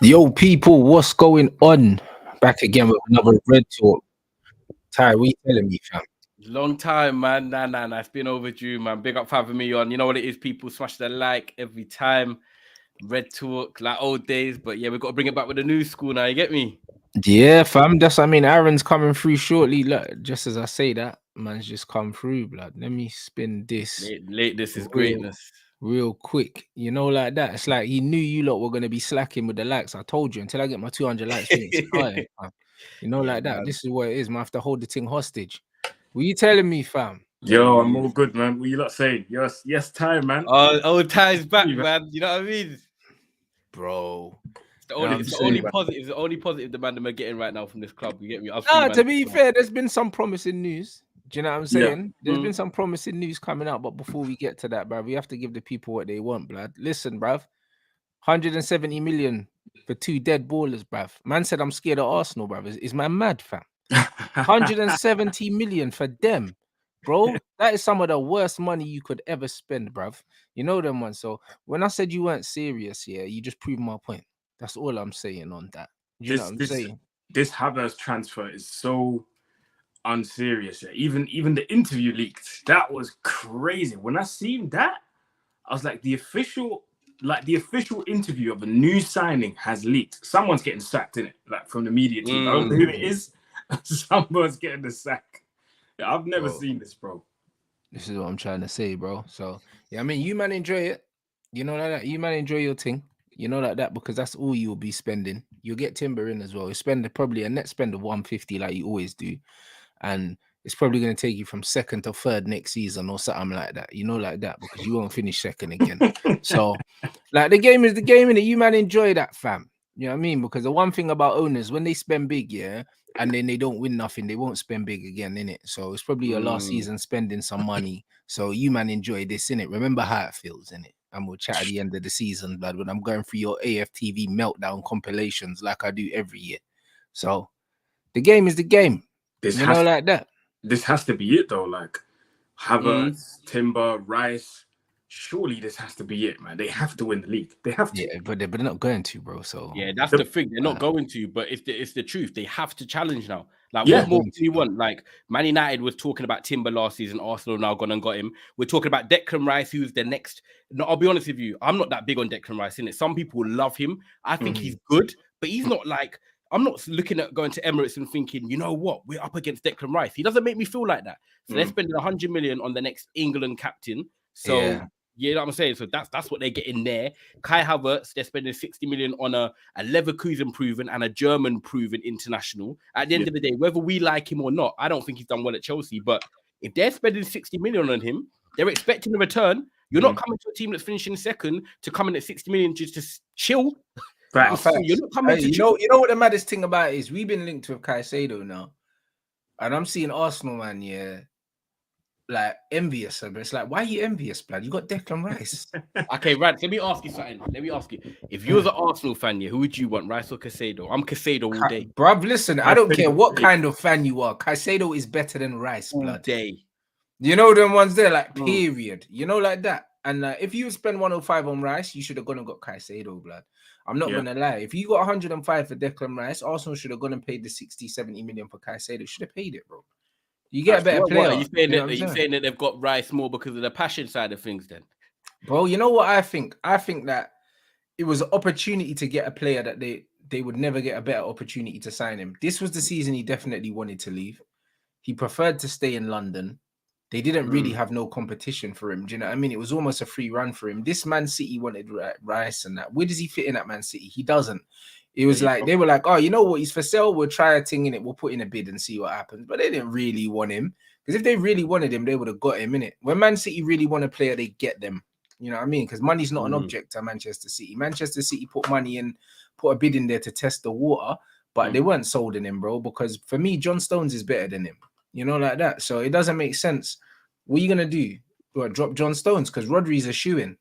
Yo, people, what's going on? Back again with another Red Talk. Ty, what you telling me, fam? Long time, man. Nah. It's been overdue, man. Big up for having me on. You know what it is, people smash the like every time. Red Talk, like old days. But yeah, we've got to bring it back with the new school now. You get me? Yeah, fam. That's what I mean. Aaron's coming through shortly. Look, just as I say that, man's just come through, blood. Let me spin this Late. This is real, greatness. real quick. You know, like that. It's like he knew you lot were gonna be slacking with the likes. I told you until I get my 200 likes, we ain't starting, fam. You know, Yeah, like that. man. This is what it is. Man, I have to hold the thing hostage. What you telling me, fam? Yo, I'm all good, man. What you lot saying? Yes, time, man. Old times back, man. You know what I mean? Bro. It's the only positive. It's the only positive the man are getting right now from this club. You get me? To be fair, there's been some promising news. Do you know what I'm saying? There's been some promising news coming out, but before we get to that, bruv, we have to give the people what they want, blood. Listen, bruv, 170 million for 2 dead ballers, bruv. Man said I'm scared of Arsenal, bruv. Is man mad, fam? 170 million for them, bro. That is some of the worst money you could ever spend, bruv. You know them ones. So when I said you weren't serious, yeah, you just proved my point. That's all I'm saying on that. You know what I'm saying? This Havertz transfer is so unserious. Yeah. Even the interview leaked. That was crazy. When I seen that, I was like, the official interview of a new signing has leaked. Someone's getting sacked in it, like from the media team. I don't know who it is. Someone's getting the sack. Yeah, I've never seen this, bro. This is what I'm trying to say, bro. So yeah, I mean, you man enjoy it. You know like that. You man enjoy your thing. You know like that because that's all you'll be spending. You'll get timber in as well. You spend probably a net spend of 150 like you always do, and it's probably going to take you from second to third next season or something like that. You know like that because you won't finish second again. So like the game is the game, and you man enjoy that, fam. You know what I mean? Because the one thing about owners when they spend big, yeah, and then they don't win nothing, they won't spend big again, innit? So it's probably your last season spending some money. So you man enjoy this, innit? Remember how it feels, innit? And we'll chat at the end of the season, blood, when I'm going through your AFTV meltdown compilations like I do every year. So the game is the game. Like that. This has to be it though. Like Havertz, Timber, Rice. Surely this has to be it, man. They have to win the league. They have to. Yeah, but they're not going to, bro. So yeah, that's the thing. They're not going to, but it's the truth. They have to challenge now. Like, what more do you want? Like, Man United was talking about Timber last season. Arsenal now gone and got him. We're talking about Declan Rice, who's the next. No, I'll be honest with you. I'm not that big on Declan Rice, innit? Some people love him. I think he's good, but he's not like. I'm not looking at going to Emirates and thinking, you know what, we're up against Declan Rice. He doesn't make me feel like that. So they're spending 100 million on the next England captain. So. Yeah, you know what I'm saying? So that's what they're getting there. Kai Havertz, they're spending 60 million on a Leverkusen proven and a German proven international. At the end of the day, whether we like him or not, I don't think he's done well at Chelsea. But if they're spending 60 million on him, they're expecting a return. You're not coming to a team that's finishing second to come in at 60 million just to chill. You're not coming to chill. You know what the maddest thing about it is? We've been linked with Caicedo now. And I'm seeing Arsenal, man, yeah. Like envious, but it's like, why are you envious, blood? You got Declan Rice. Okay, Rants, let me ask you something. If you was an Arsenal fan, yeah, who would you want, Rice or Caicedo? I'm Caicedo all day. Bruv, listen, I don't care what kind of fan you are. Caicedo is better than Rice, blood. All day. You know them ones there, like period. You know, like that. And if you spend 105 on Rice, you should have gone and got Caicedo, blood. I'm not gonna lie. If you got 105 for Declan Rice, Arsenal should have gone and paid the 60, 70 million for Caicedo. Should have paid it, bro. You get a better player. Are you saying that they've got Rice more because of the passion side of things then? Bro, you know what I think? I think that it was an opportunity to get a player that they would never get a better opportunity to sign him. This was the season he definitely wanted to leave. He preferred to stay in London. They didn't really have no competition for him. Do you know what I mean? It was almost a free run for him. This Man City wanted Rice and that. Where does he fit in at Man City? He doesn't. It was like, they were like, oh, you know what? He's for sale. We'll try a thing in it. We'll put in a bid and see what happens. But they didn't really want him. Because if they really wanted him, they would have got him in it. When Man City really want a player, they get them. You know what I mean? Because money's not an object to Manchester City. Manchester City put money in, put a bid in there to test the water. But they weren't sold in him, bro. Because for me, John Stones is better than him. You know, like that. So it doesn't make sense. What are you going to do? What, drop John Stones? Because Rodri's a shoe-in.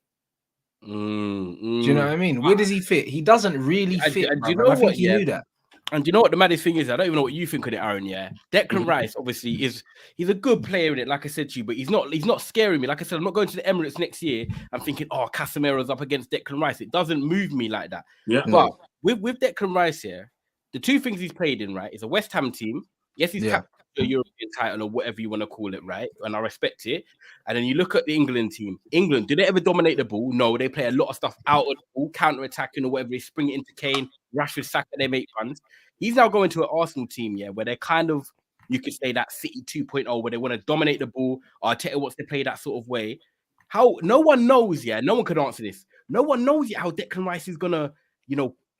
Do you know what I mean? Where does he fit? He doesn't really fit. Do you know I think you knew that. And do you know what the maddest thing is? I don't even know what you think of it, Aaron. Yeah, Declan Rice obviously he's a good player in it, like I said to you, but he's not scaring me. Like I said, I'm not going to the Emirates next year. I'm thinking, oh, Casemiro's up against Declan Rice. It doesn't move me like that. Yeah. But with Declan Rice here, the two things he's played in, right, is a West Ham team. Yes, he's captain of the European title or whatever you want to call it, right? And I respect it. And then you look at the England team. England, do they ever dominate the ball? No, they play a lot of stuff out of the ball, counter-attacking or whatever. They spring it into Kane, Rashford, Saka, they make runs. He's now going to an Arsenal team, where they're kind of, you could say that City 2.0, where they want to dominate the ball. Arteta wants to play that sort of way. How no one knows, no one could answer this. No one knows yet how Declan Rice is gonna,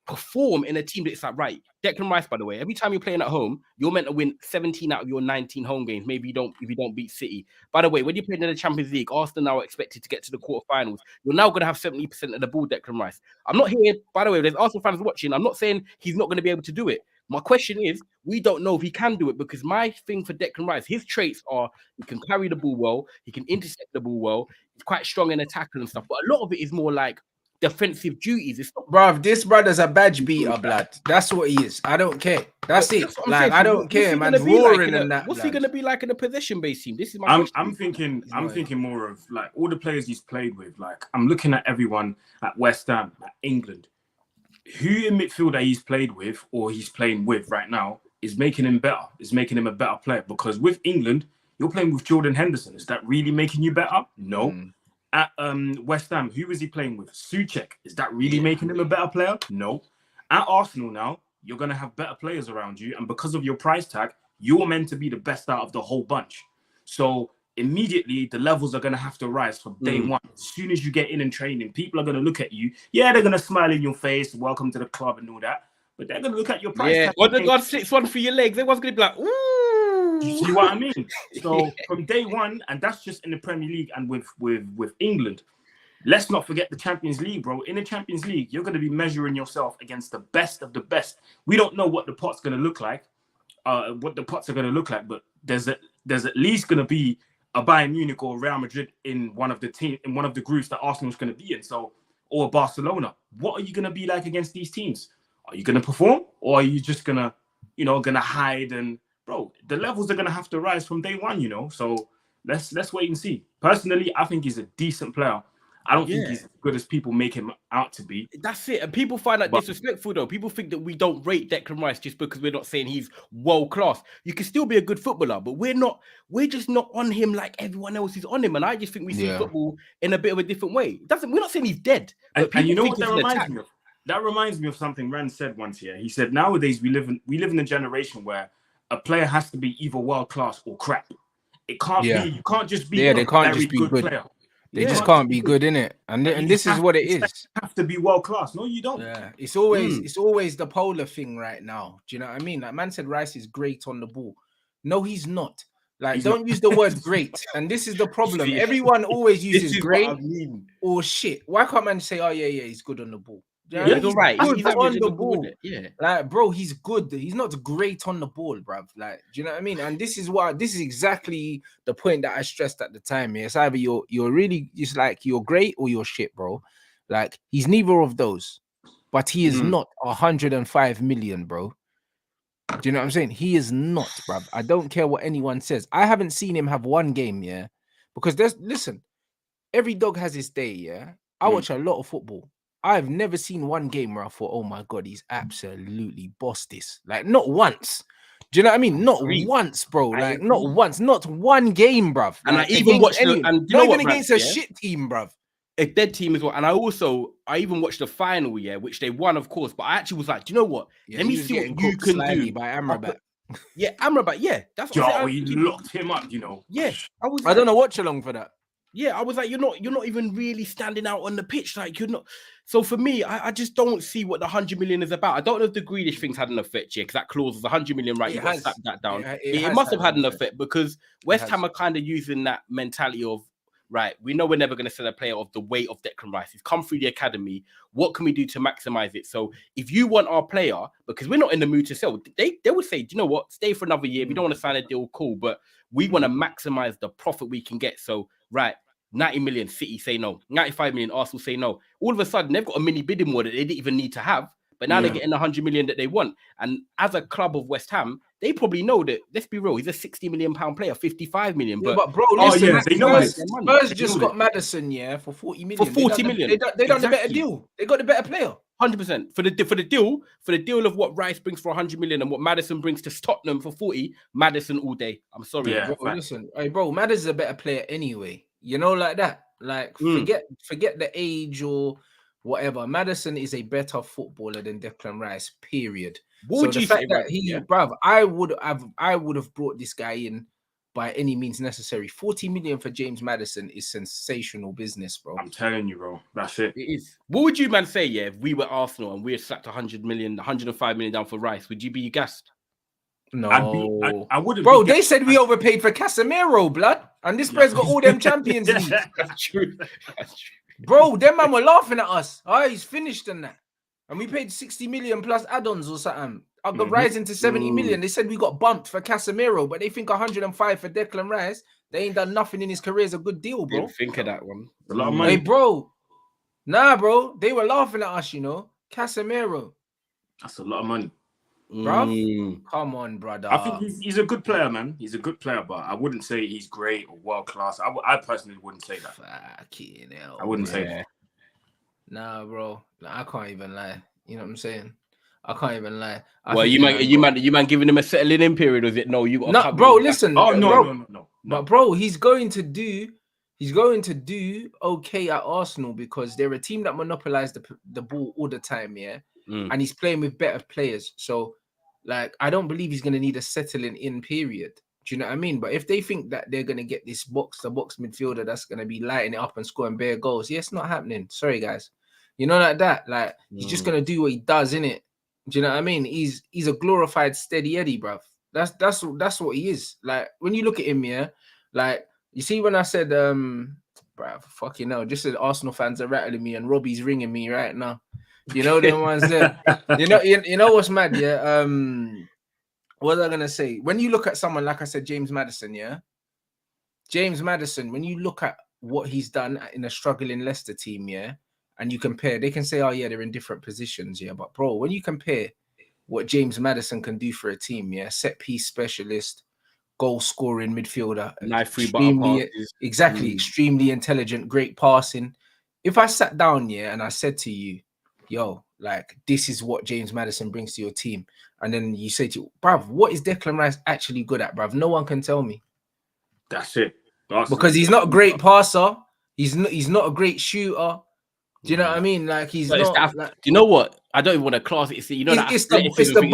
perform in a team that's like, right, Declan Rice, by the way, every time you're playing at home, you're meant to win 17 out of your 19 home games. Maybe you don't, if you don't beat City. By the way, when you're playing in the Champions League, Arsenal now are expected to get to the quarterfinals. You're now going to have 70% of the ball, Declan Rice. I'm not here, by the way, there's Arsenal fans watching. I'm not saying he's not going to be able to do it. My question is, we don't know if he can do it, because my thing for Declan Rice, his traits are he can carry the ball well, he can intercept the ball well, he's quite strong in attack and stuff, but a lot of it is more like defensive duties. It's not, bruv, this brother's a badge beater, blood. That's what he is. I don't care. That's it. Like, I don't care, man. Roaring and that. What's he gonna be like in a possession-based team? This is my I'm thinking more of like all the players he's played with. Like, I'm looking at everyone at West Ham, at England. Who in midfield that he's played with or he's playing with right now is making him better. Is making him a better player. Because with England, you're playing with Jordan Henderson. Is that really making you better? No. At West Ham, who was he playing with? Souček. Is that really making him a better player? No. At Arsenal now, you're going to have better players around you. And because of your price tag, you're meant to be the best out of the whole bunch. So immediately, the levels are going to have to rise from day one. As soon as you get in and training, people are going to look at you. Yeah, they're going to smile in your face. Welcome to the club and all that. But they're going to look at your price tag. Or the God slips one for your legs. Everyone's going to be like, ooh. You see what I mean? So from day one, and that's just in the Premier League and with England. Let's not forget the Champions League, bro. In the Champions League, you're going to be measuring yourself against the best of the best. We don't know what the pot's going to look like, but there's at least going to be a Bayern Munich or Real Madrid in one of the groups that Arsenal's going to be in. So, or Barcelona. What are you going to be like against these teams? Are you going to perform, or are you just going to hide and? Bro, the levels are going to have to rise from day one, So let's wait and see. Personally, I think he's a decent player. I don't think he's as good as people make him out to be. That's it. And people find that disrespectful, though. People think that we don't rate Declan Rice just because we're not saying he's world class. You can still be a good footballer, but we're just not on him like everyone else is on him. And I just think we see football in a bit of a different way. We're not saying he's dead. And you know what that reminds me of? That reminds me of something Rants said once here. He said, nowadays we live in a generation where a player has to be either world class or crap. It can't be. You can't just be. They can't just be good. Player. They just can't be good, innit? And this is what it is. You have to be world class. No, you don't. Yeah, it's always the polar thing right now. Do you know what I mean? Like, man said Rice is great on the ball. No, he's not. Like, don't use the word great. And this is the problem. Everyone always uses great or shit. Why can't man say, oh yeah, he's good on the ball? Yeah, you're right. He's on the ball. Yeah, like, bro, he's good. He's not great on the ball, bruv. Like, do you know what I mean? And this is exactly the point that I stressed at the time. Yeah, it's either you're really just like you're great or you're shit, bro. Like, he's neither of those, but he is not 105 million, bro. Do you know what I'm saying? He is not, bruv. I don't care what anyone says. I haven't seen him have one game, because listen, every dog has his day, I watch a lot of football. I've never seen one game where I thought, oh my God, he's absolutely bossed this. Like, not once. Do you know what I mean? Not once, bro. Like, not once. Not one game, bruv. And like, I even watched not even against a shit team, bruv. A dead team as well. And I even watched the final, which they won, of course. But I actually was like, do you know what? Let me see what you can do. By Amrabat. Amrabat, that's what he locked him up, Yeah. I don't know watch along for that. Yeah, I was like, you're not even really standing out on the pitch. Like, you're not. So for me, I just don't see what the 100 million is about. I don't know if the Grealish thing's had an effect, because that clause was 100 million, right? You got to slap that down. It must have had an effect, because West Ham are kind of using that mentality of, right, we know we're never going to sell a player of the weight of Declan Rice. He's come through the academy. What can we do to maximize it? So if you want our player, because we're not in the mood to sell, they would say, do you know what? Stay for another year. We don't want to sign a deal, cool, but we want to maximize the profit we can get. So, right, 90 million, City say no. 95 million, Arsenal say no. All of a sudden, they've got a mini bidding war that they didn't even need to have, but now they're getting 100 million that they want. And as a club of West Ham, they probably know that, let's be real, he's a 60 million pound player, 55 million. But bro, listen, they know Spurs just got Maddison, for 40 million. For 40 million. They done a better deal. They got a better player. 100% for the deal of what Rice brings for 100 million and what Maddison brings to Tottenham for 40. Maddison all day. I'm sorry, Yeah, bro. Listen, hey, bro, Maddison's a better player anyway. You know, like that. Like forget the age or whatever. Maddison is a better footballer than Declan Rice. Period. What so would the you fact say, that right? bruv, I would have brought this guy in by any means necessary. 40 million for James Maddison is sensational business, bro. I'm telling you, bro. That's it. It is. What would you, man, say, yeah, if we were Arsenal and we had slapped 100 million, 105 million down for Rice? Would you be gassed? No. I wouldn't. Bro, they said we overpaid for Casemiro, blood. And this player's got all them Champions League. That's true. That's true. Bro, them man were laughing at us. Oh, he's finished and that. And we paid 60 million plus add-ons or something. I got rising to 70 million. They said we got bumped for Casemiro, but they think 105 for Declan Rice. They ain't done nothing in his career. It's a good deal, bro. Didn't think of that one. A lot of money. Hey, bro. Nah, bro. They were laughing at us, you know. Casemiro. That's a lot of money. Bruv, come on, brother. I think he's a good player, man. He's a good player, but I wouldn't say he's great or world class. I personally wouldn't say that. Fucking hell, I wouldn't say that. Nah, bro. Nah, I can't even lie. You know what I'm saying? I can't even lie. You man giving him a settling in period, or is it no? You got no, bro. Listen. Oh no. But bro, he's going to do okay at Arsenal because they're a team that monopolize the ball all the time, yeah. And he's playing with better players. So, like, I don't believe he's going to need a settling in period. Do you know what I mean? But if they think that they're going to get this box-to-box midfielder that's going to be lighting it up and scoring bare goals, yeah, it's not happening. Sorry, guys. You know, like that. Like, he's just going to do what he does, innit? Do you know what I mean? He's a glorified steady Eddie, bruv. That's what he is. Like, when you look at him, yeah, like, you see when I said, bruv, fucking hell, just as Arsenal fans are rattling me and Robbie's ringing me right now. You know them ones there. You know what's mad, yeah? What was I gonna say? When you look at someone like I said, James Maddison, yeah. James Maddison, when you look at what he's done in a struggling Leicester team, yeah, and you compare, they can say, oh yeah, they're in different positions, yeah. But bro, when you compare what James Maddison can do for a team, yeah, set piece specialist, goal scoring midfielder, extremely intelligent, great passing. If I sat down, yeah, and I said to you, yo, like, this is what James Maddison brings to your team. And then you say to you, bruv, what is Declan Rice actually good at, bruv? No one can tell me. That's it. Because he's not a great passer. He's not a great shooter. Do you know what I mean? Like, he's not. Do you know what? I don't even want to class it. You know, it's the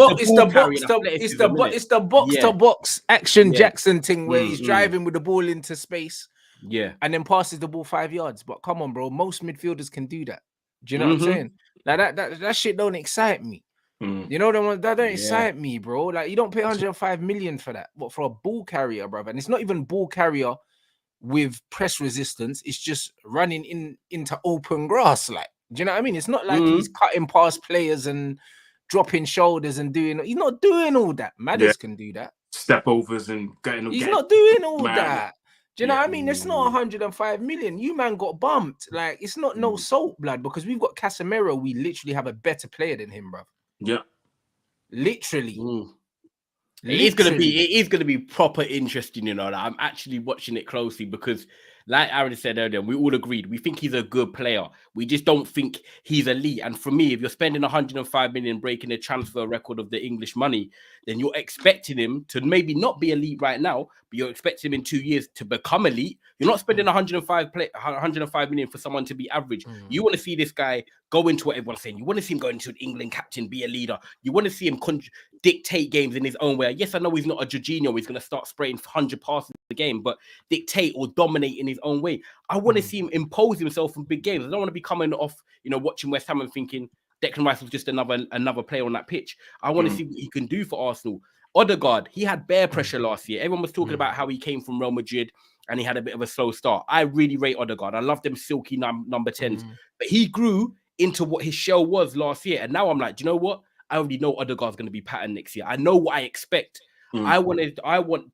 box to box action Jackson thing where he's driving with the ball into space. Yeah. And then passes the ball 5 yards. But come on, bro. Most midfielders can do that. Do you know what I'm saying? Like that shit don't excite me. You know that don't excite me, bro. Like, you don't pay 105 million for that. But for a ball carrier, brother, and it's not even ball carrier with press resistance. It's just running into open grass. Like, do you know what I mean? It's not like he's cutting past players and dropping shoulders and doing. He's not doing all that. Maddis can do that. Step overs and getting. He's not doing all that. Do you know what I mean? It's not 105 million. You man got bumped. Like, it's not no salt blood because we've got Casemiro. We literally have a better player than him, bro. Yeah. Literally. It is gonna be proper interesting, you know. Like, I'm actually watching it closely because, like Aaron said earlier, we all agreed we think he's a good player. We just don't think he's elite. And for me, if you're spending 105 million breaking the transfer record of the English money, then you're expecting him to maybe not be elite right now, but you're expecting him in 2 years to become elite. You're not spending 105 million for someone to be average. You want to see this guy go into what everyone's saying. You want to see him go into an England captain, be a leader. You want to see him dictate games in his own way. Yes, I know he's not a Jorginho. He's going to start spraying 100 passes a game, but dictate or dominate in his own way. I want to see him impose himself in big games. I don't want to be coming off, you know, watching West Ham and thinking Declan Rice was just another player on that pitch. I want to see what he can do for Arsenal. Odegaard, he had bare pressure last year. Everyone was talking about how he came from Real Madrid and he had a bit of a slow start. I really rate Odegaard. I love them silky number 10s. But he grew into what his shell was last year. And now I'm like, do you know what? I already know Odegaard's going to be patterned next year. I know what I expect. I want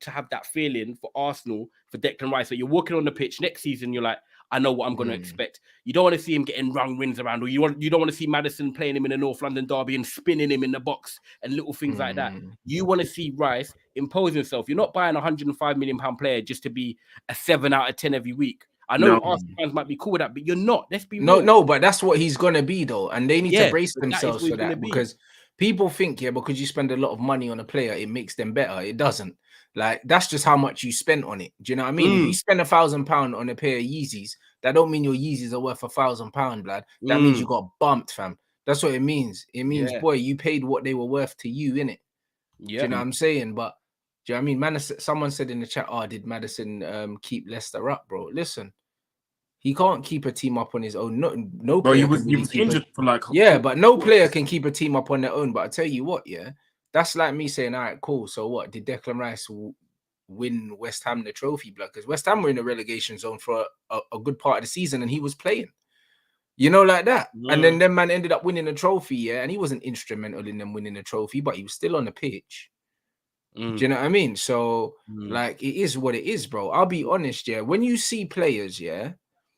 to have that feeling for Arsenal, for Declan Rice. So you're walking on the pitch next season, you're like, I know what I'm going to expect. You don't want to see him getting rings around, or you don't want to see Maddison playing him in a North London derby and spinning him in the box and little things like that. You want to see Rice impose himself. You're not buying a £105 million player just to be a 7 out of 10 every week. I know No. Arsenal fans might be cool with that, but you're not. Let's be No, real. no, but that's what he's gonna be though, and they need to Yeah, brace but that is themselves what for he's gonna that be. because people think because you spend a lot of money on a player, it makes them better. It doesn't. Like that's just how much you spent on it. Do you know what I mean? If you spend £1,000 on a pair of Yeezys, that don't mean your Yeezys are worth £1,000, blood. That means you got bumped, fam. That's what it means. It means, boy, you paid what they were worth to you, innit? Yeah. Do you know what I'm saying? But do you know what I mean? Madison, someone said in the chat, "Oh, did Madison keep Leicester up, bro?" Listen, he can't keep a team up on his own. No Bro, player he was can really keep injured for like but no player can keep a team up on their own. But I tell you what, yeah, that's like me saying, all right, cool. So what? Did Declan Rice win West Ham the trophy, blood? Because West Ham were in the relegation zone for a good part of the season, and he was playing. You know, like that. And then them man ended up winning a trophy, yeah. And he wasn't instrumental in them winning the trophy, but he was still on the pitch. Do you know what I mean? So, like, it is what it is, bro. I'll be honest, yeah. When you see players, yeah,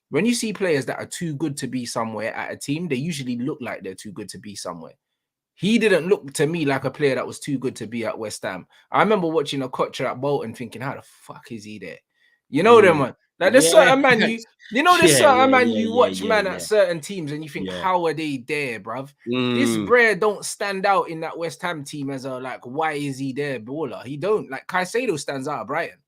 when you see players that are too good to be somewhere at a team, they usually look like they're too good to be somewhere. He didn't look to me like a player that was too good to be at West Ham. I remember watching a Kocher at Bolton thinking, how the fuck is he there? You know them, man. Like there's certain man there's certain man you watch at certain teams and you think, how are they there, bruv? This Brer don't stand out in that West Ham team as a like, why is he there, baller? He don't. Like Caicedo stands out at Brighton.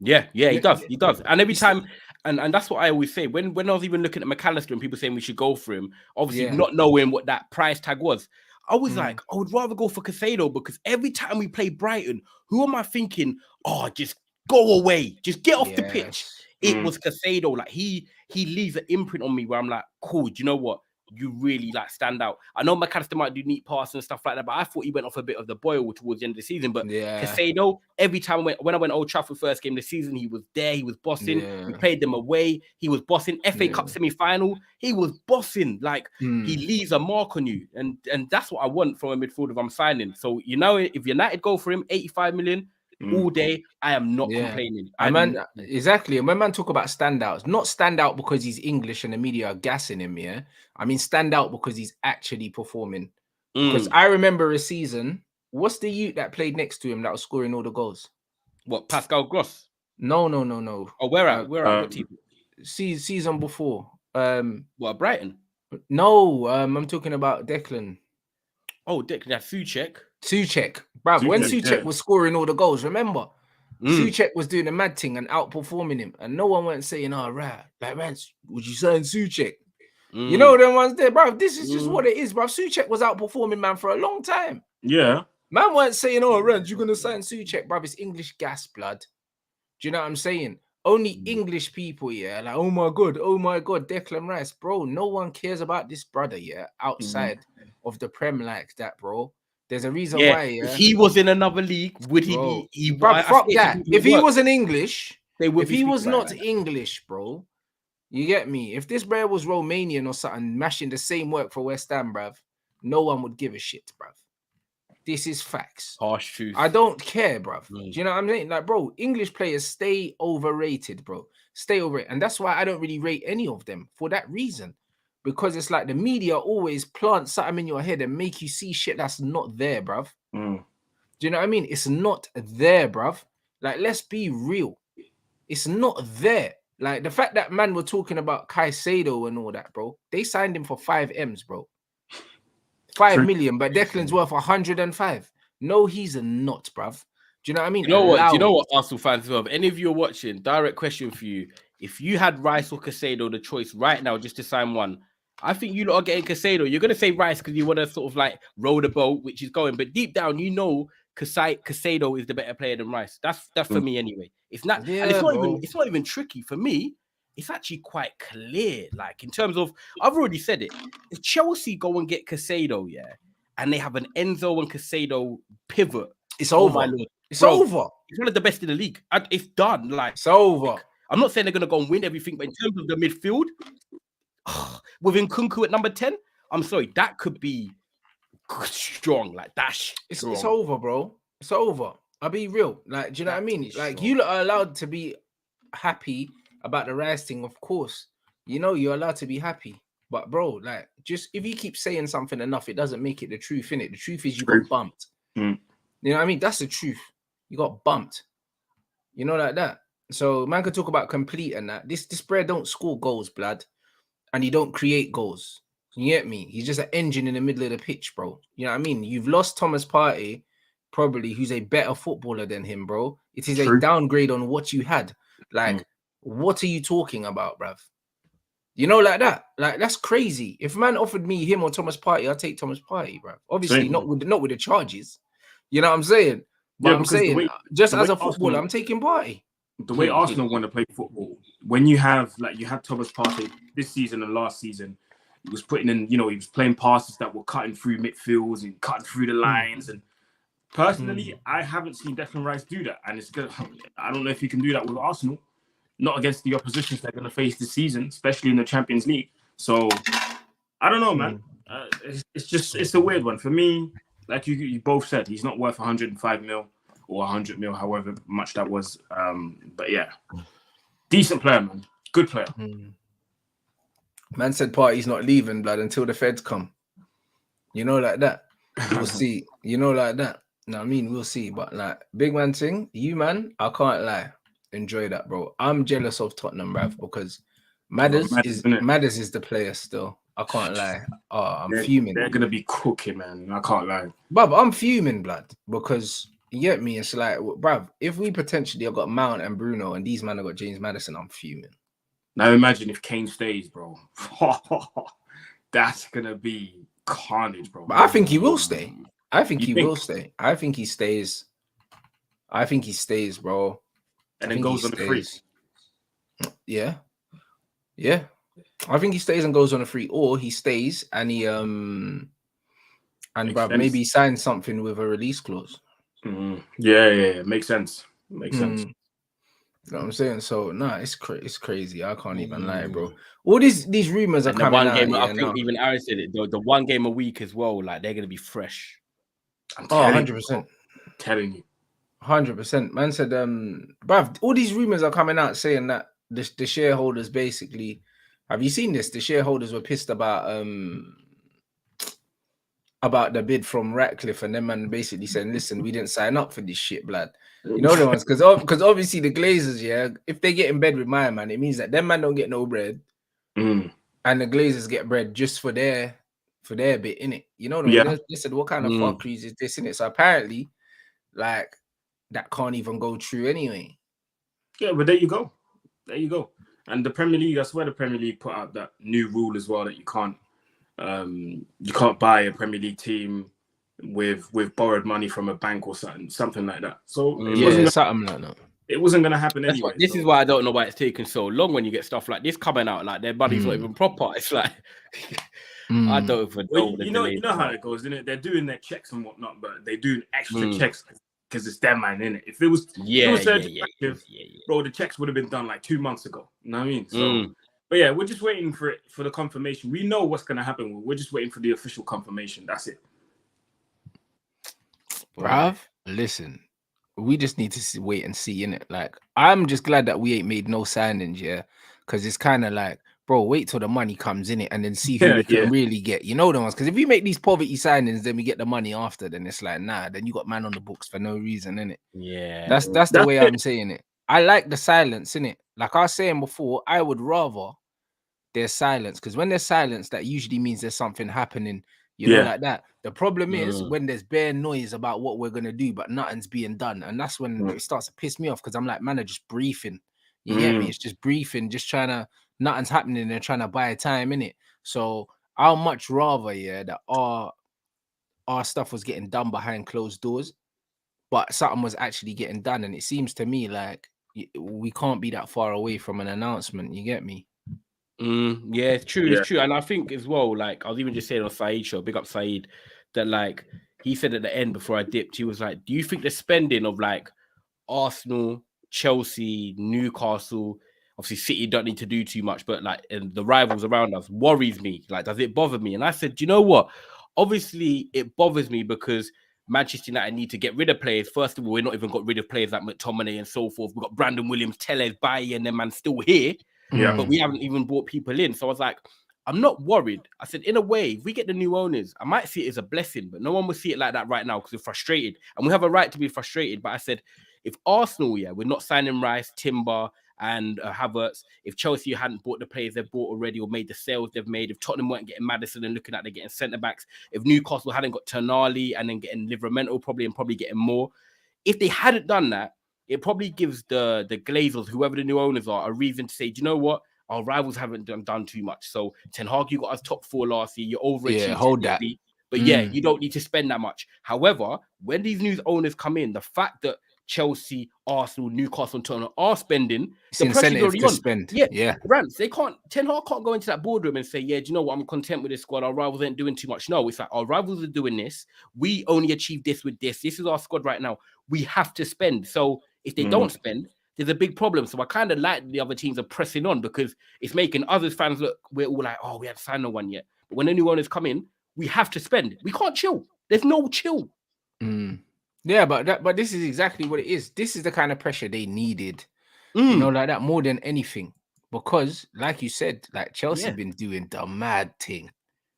Yeah, he does. He does. And every time, and that's what I always say. When I was even looking at McAllister and people saying we should go for him, obviously not knowing what that price tag was, I was like, I would rather go for Caicedo because every time we play Brighton, who am I thinking? Oh, just go away, just get off the pitch. It was Caicedo. Like he leaves an imprint on me where I'm like, cool. Do you know what? You really like stand out. I know McAllister might do neat passes and stuff like that, but I thought he went off a bit of the boil towards the end of the season. But Caicedo, every time when I went Old Trafford first game of the season, he was there. He was bossing. We played them away. He was bossing. FA Cup semi-final. He was bossing. Like he leaves a mark on you, and that's what I want from a midfielder if I'm signing. So you know, if United go for him, 85 million. All day, I am not complaining. Exactly. And when man talk about standouts, not stand out because he's English and the media are gassing him, yeah. I mean, stand out because he's actually performing. Because I remember a season. What's the youth that played next to him that was scoring all the goals? What, Pascal Gross? No. Oh, where at? What team? Season before. What, Brighton? No, I'm talking about Declan. Oh, Declan, that's Souček. Bruv, when Souček was scoring all the goals, remember? Souček was doing a mad thing and outperforming him, and no one weren't saying, "Oh, right, like, Rants, would you sign Souček?" You know them ones there, bruv. This is just what it is, bruv. Souček was outperforming man for a long time. Yeah, man weren't saying, "Oh, Rants, you're gonna sign Souček, bruv." It's English gas, blood. Do you know what I'm saying? Only English people, yeah, like, oh my god, Declan Rice, bro. No one cares about this brother, yeah, outside of the Prem like that, bro. There's a reason why, yeah. If he was in another league, would he be? Fuck that. If he wasn't English, if he was not English, bro, you get me? If this bro was Romanian or something, mashing the same work for West Ham, bruv, no one would give a shit, bruv. This is facts. Harsh truth. I don't care, bruv. Do you know what I'm saying? Like, bro, English players stay overrated, bro. Stay overrated. And that's why I don't really rate any of them for that reason. Because it's like the media always plant something in your head and make you see shit that's not there, bruv. Do you know what I mean? It's not there, bruv. Like, let's be real. It's not there. Like, the fact that man were talking about Caicedo and all that, bro. They signed him for 5 M's, bro. 5 million, but Declan's worth 105. No, he's not, bruv. Do you know what I mean? You know what? Do you know what, Arsenal fans? Well, if any of you are watching, direct question for you: if you had Rice or Caicedo, the choice right now just to sign one, I think you lot are getting Caicedo. You're gonna say Rice because you want to sort of like row the boat, which is going, but deep down, you know, Caicedo is the better player than Rice. That's for me anyway. It's not, and it's not even tricky for me. It's actually quite clear. Like in terms of, I've already said it. If Chelsea go and get Caicedo, yeah, and they have an Enzo and Caicedo pivot, it's over. It's over. It's one of the best in the league. It's done. Like it's over. I'm not saying they're gonna go and win everything, but in terms of the midfield, with Nkunku at number 10, I'm sorry, that could be strong. Like that's it's over, bro. It's over. I'll be real. Like, do you know what I mean? Like, you are allowed to be happy about the Rice thing, of course. You know, you're allowed to be happy. But bro, like, just if you keep saying something enough, it doesn't make it the truth, innit? The truth is you got bumped. You know what I mean? That's the truth. You got bumped. You know, like that. So man could talk about complete and that. This Brer don't score goals, blood, and he don't create goals. You get me? He's just an engine in the middle of the pitch, bro. You know what I mean? You've lost Thomas Partey, probably, who's a better footballer than him, bro. It is a downgrade on what you had. Like, what are you talking about, bruv? You know, like that. Like, that's crazy. If man offered me him or Thomas Partey, I'd take Thomas Partey, bruv. Obviously, not with the charges. You know what I'm saying? But I'm saying, just as a footballer, I'm taking Partey. The way Arsenal want to play football, when you have, like, you had Thomas Partey this season and last season, he was putting in, you know, he was playing passes that were cutting through midfields and cutting through the lines. And personally, I haven't seen Declan Rice do that. And it's good. I don't know if he can do that with Arsenal, not against the oppositions they're going to face this season, especially in the Champions League. So I don't know, man. It's a weird one for me. Like you both said, he's not worth 105 mil or 100 mil, however much that was. But yeah, decent player, man. Good player. Man said Partey's not leaving, blood, until the feds come. You know, like that. We'll see. You know, like that. No, I mean, we'll see. But like, big man thing, you, man, I can't lie. Enjoy that, bro. I'm jealous of Tottenham, bruv, because Madders is the player still. I can't lie. Oh, I'm fuming. They're gonna be cooking, man. I can't lie. But I'm fuming, blood, because you get me. It's like, bruv, if we potentially have got Mount and Bruno, and these men have got James Maddison, I'm fuming. Now imagine if Kane stays, bro. That's gonna be carnage, bro. But I think he will stay. I think he will stay. I think he stays. I think he stays, bro. And then goes on the free. Yeah. Yeah. I think he stays and goes on a free, or he stays and he maybe he signs something with a release clause. Yeah. Makes sense. Makes sense. You know what I'm saying? So it's crazy. I can't even lie, bro. All these rumors are coming out. I think even Aaron said it. The one game a week as well. Like they're gonna be fresh. 100%. Telling you. 100%. Man said, bruv, all these rumors are coming out saying that the shareholders basically, have you seen this? The shareholders were pissed about the bid from Ratcliffe, and them man basically saying, listen, we didn't sign up for this shit, blood. You know the ones, because obviously the Glazers, yeah, if they get in bed with my man, it means that them man don't get no bread, and the Glazers get bread just for their bit, innit? You know what I mean? They said, what kind of fuckeries is this, innit? So apparently, like, that can't even go true anyway. Yeah, but there you go. And the Premier League, I swear the Premier League put out that new rule as well that you can't buy a Premier League team with borrowed money from a bank or something like that. So something like that. It wasn't gonna happen anyway. This is why I don't know why it's taking so long when you get stuff like this coming out. Like their money's not even proper. It's like I don't even know. You know how it goes, isn't it? They're doing their checks and whatnot, but they're doing extra checks because it's their man, innit? If it was bro, the checks would have been done like 2 months ago. You know what I mean? So but yeah, we're just waiting for the confirmation. We know what's gonna happen. We're just waiting for the official confirmation. That's it. Bruv, listen, we just need to wait and see, innit? Like, I'm just glad that we ain't made no signings, yeah? Because it's kind of like, bro, wait till the money comes in it and then see who we can really get. You know the ones? Because if we make these poverty signings, then we get the money after, then it's like, nah, then you got man on the books for no reason, innit? Yeah. That's the way I'm saying it. I like the silence, innit? Like I was saying before, I would rather there's silence, because when there's silence, that usually means there's something happening, you know, like that. The problem is when there's bare noise about what we're gonna do, but nothing's being done, and that's when it starts to piss me off, because I'm like, man, are just briefing. You get me? It's just briefing, just trying to, nothing's happening. They're trying to buy time in it. So I'll much rather, that our stuff was getting done behind closed doors, but something was actually getting done, and it seems to me like we can't be that far away from an announcement. You get me? Yeah, it's true. It's true. And I think as well, like I was even just saying on Saeed show, big up Saeed, that like he said at the end before I dipped, he was like, do you think the spending of like Arsenal, Chelsea, Newcastle, obviously City don't need to do too much, but like and the rivals around us worries me? Like, does it bother me? And I said, do you know what? Obviously it bothers me because Manchester United need to get rid of players. First of all, we're not even got rid of players like McTominay and so forth. We've got Brandon Williams, Telles, Bailly, and them man still here. Yeah, but we haven't even brought people in. So I was like, I'm not worried. I said, in a way, if we get the new owners, I might see it as a blessing, but no one will see it like that right now because we're frustrated. And we have a right to be frustrated. But I said, If Arsenal, we're not signing Rice, Timber, and Havertz. If Chelsea hadn't bought the players they've bought already or made the sales they've made, if Tottenham weren't getting Maddison and looking at they're getting centre backs, if Newcastle hadn't got Tonali and then getting Livramento probably getting more, if they hadn't done that, it probably gives the Glazers, whoever the new owners are, a reason to say, do you know what? Our rivals haven't done too much. So Ten Hag, you got us top 4 last year. You're overachieving. Yeah, hold that. But you don't need to spend that much. However, when these new owners come in, the fact that Chelsea, Arsenal, Newcastle, and Tottenham are spending, it's incentive to spend. Yeah. Rants, Ten Hag can't go into that boardroom and say, do you know what? I'm content with this squad. Our rivals ain't doing too much. No, it's like our rivals are doing this. We only achieved this with this. This is our squad right now. We have to spend. So if they don't spend, there's a big problem. So I kind of like the other teams are pressing on because it's making other fans look, we're all like, we haven't signed no one yet. But when the new owners come in, we have to spend. We can't chill. There's no chill. Yeah, but this is exactly what it is. This is the kind of pressure they needed, you know, like that more than anything. Because, like you said, like Chelsea been doing the mad thing.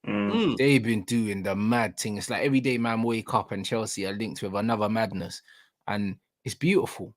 They've been doing the mad thing. It's like every day, man, wake up and Chelsea are linked with another madness, and it's beautiful.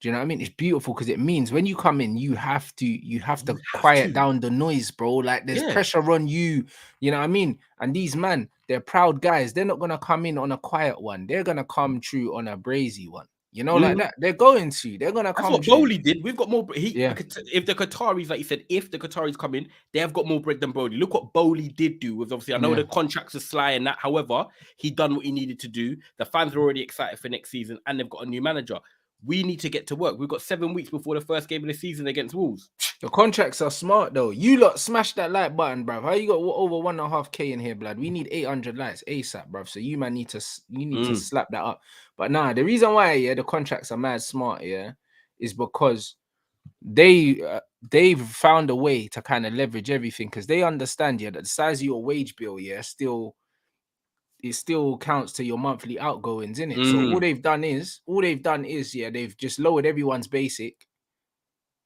Do you know what I mean? It's beautiful because it means when you come in, you have to quiet down the noise, bro. Like there's pressure on you. You know what I mean? And these man, they're proud guys. They're not gonna come in on a quiet one. They're gonna come through on a brazy one. You know, like that. They're going to. They're gonna come. That's what Bowley did. We've got more. If the Qataris, like you said, if the Qataris come in, they have got more bread than Bowley. Look what Bowley did do. Was obviously, I know the contracts are sly and that. However, he done what he needed to do. The fans are already excited for next season, and they've got a new manager. We need to get to work. We've got 7 weeks before the first game of the season against Wolves. The contracts are smart though. You lot smash that like button, bruv. How you got over 1.5K in here, blood? We need 800 likes ASAP, bruv. So you man need to slap that up. But nah, the reason why the contracts are mad smart, is because they've found a way to kind of leverage everything because they understand that the size of your wage bill, still counts to your monthly outgoings, innit? So all they've done is they've just lowered everyone's basic,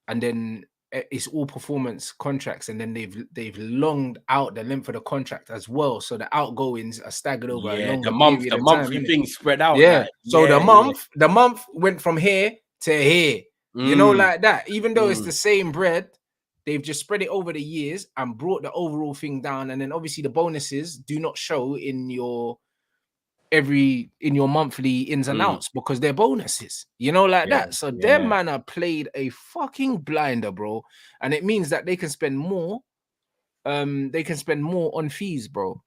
and then it's all performance contracts, and then they've longed out the length of the contract as well, so the outgoings are staggered over a longer the monthly thing spread out. The month went from here to here, you know, like that. Even though it's the same bread, they've just spread it over the years and brought the overall thing down. And then obviously the bonuses do not show in your monthly ins and outs because they're bonuses, you know, like that. So their man are played a fucking blinder, bro. And it means that they can spend more. They can spend more on fees, bro.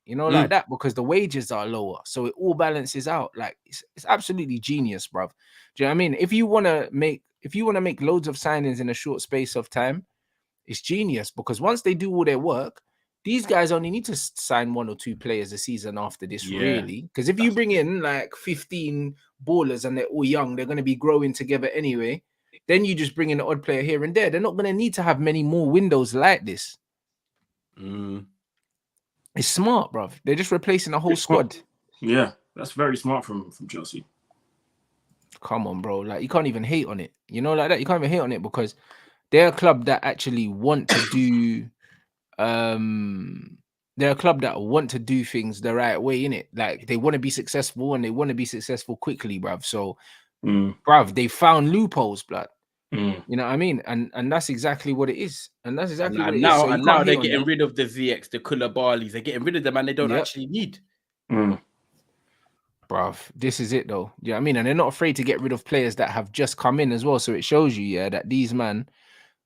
You know, like that, because the wages are lower. So it all balances out. Like it's absolutely genius, bro. Do you know what I mean? If you want to make loads of signings in a short space of time, it's genius, because once they do all their work, these guys only need to sign 1 or 2 players a season after this, really. Because if you bring in like 15 ballers and they're all young, they're going to be growing together anyway. Then you just bring in an odd player here and there. They're not going to need to have many more windows like this. It's smart, bruv. They're just replacing a whole squad. Yeah, that's very smart from Chelsea. Come on, bro. Like, you can't even hate on it. You know, like that. You can't even hate on it because they're a club that actually want to do they're a club that want to do things the right way, innit? Like, they want to be successful and they want to be successful quickly, bruv. So bruv, they found loopholes, blood. You know what I mean? And that's exactly what it is. And that's exactly what it is. So now they're getting rid of the ZX, the Koulibalis. They're getting rid of them and they don't actually need. Bruv, this is it though. You know what I mean? And they're not afraid to get rid of players that have just come in as well. So it shows you, that these men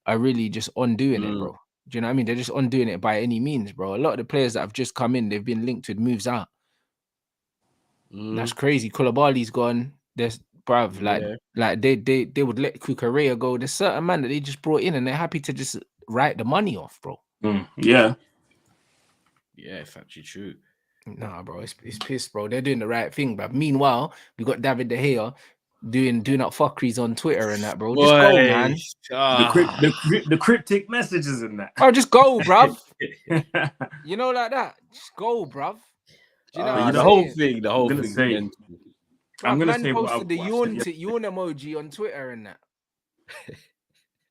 are really just undoing it, bro. Do you know what I mean? They're just undoing it by any means, bro. A lot of the players that have just come in, they've been linked with moves out. That's crazy. Koulibaly's gone. There's bruv, like they would let Cucurella go. There's certain man that they just brought in and they're happy to just write the money off, bro. Yeah, it's actually true. Nah, bro, it's pissed, bro. They're doing the right thing, but meanwhile, we got David De Gea doing up fuckeries on Twitter and that, bro. Just go, man. The cryptic messages in that. Oh, just go, bruv. You know, like that. Just go, bruv. Do you know the whole thing. I'm gonna say posted the yawn emoji on Twitter and that.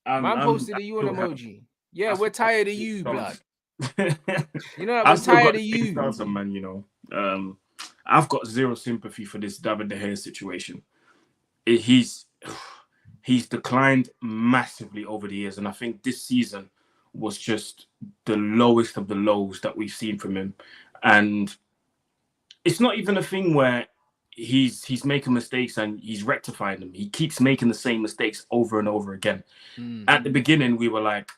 Man posted the yawn emoji. Yeah, we're tired of you, blood. You know, we're tired of you, man. You know, I've got zero sympathy for this David De Gea situation. he's declined massively over the years, and I think this season was just the lowest of the lows that we've seen from him. And it's not even a thing where he's making mistakes and he's rectifying them. He keeps making the same mistakes over and over again. At the beginning, we were like,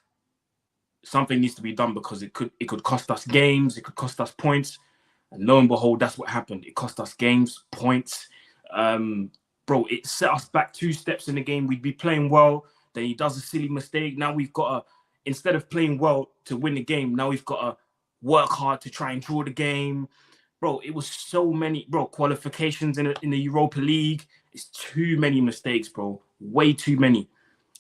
something needs to be done because it could cost us games, it could cost us points. And lo and behold, that's what happened. It cost us games, points. Bro, it set us back 2 steps in the game. We'd be playing well. Then he does a silly mistake. Now we've got to, instead of playing well to win the game, now we've got to work hard to try and draw the game. Bro, it was so many, qualifications in the Europa League. It's too many mistakes, bro. Way too many.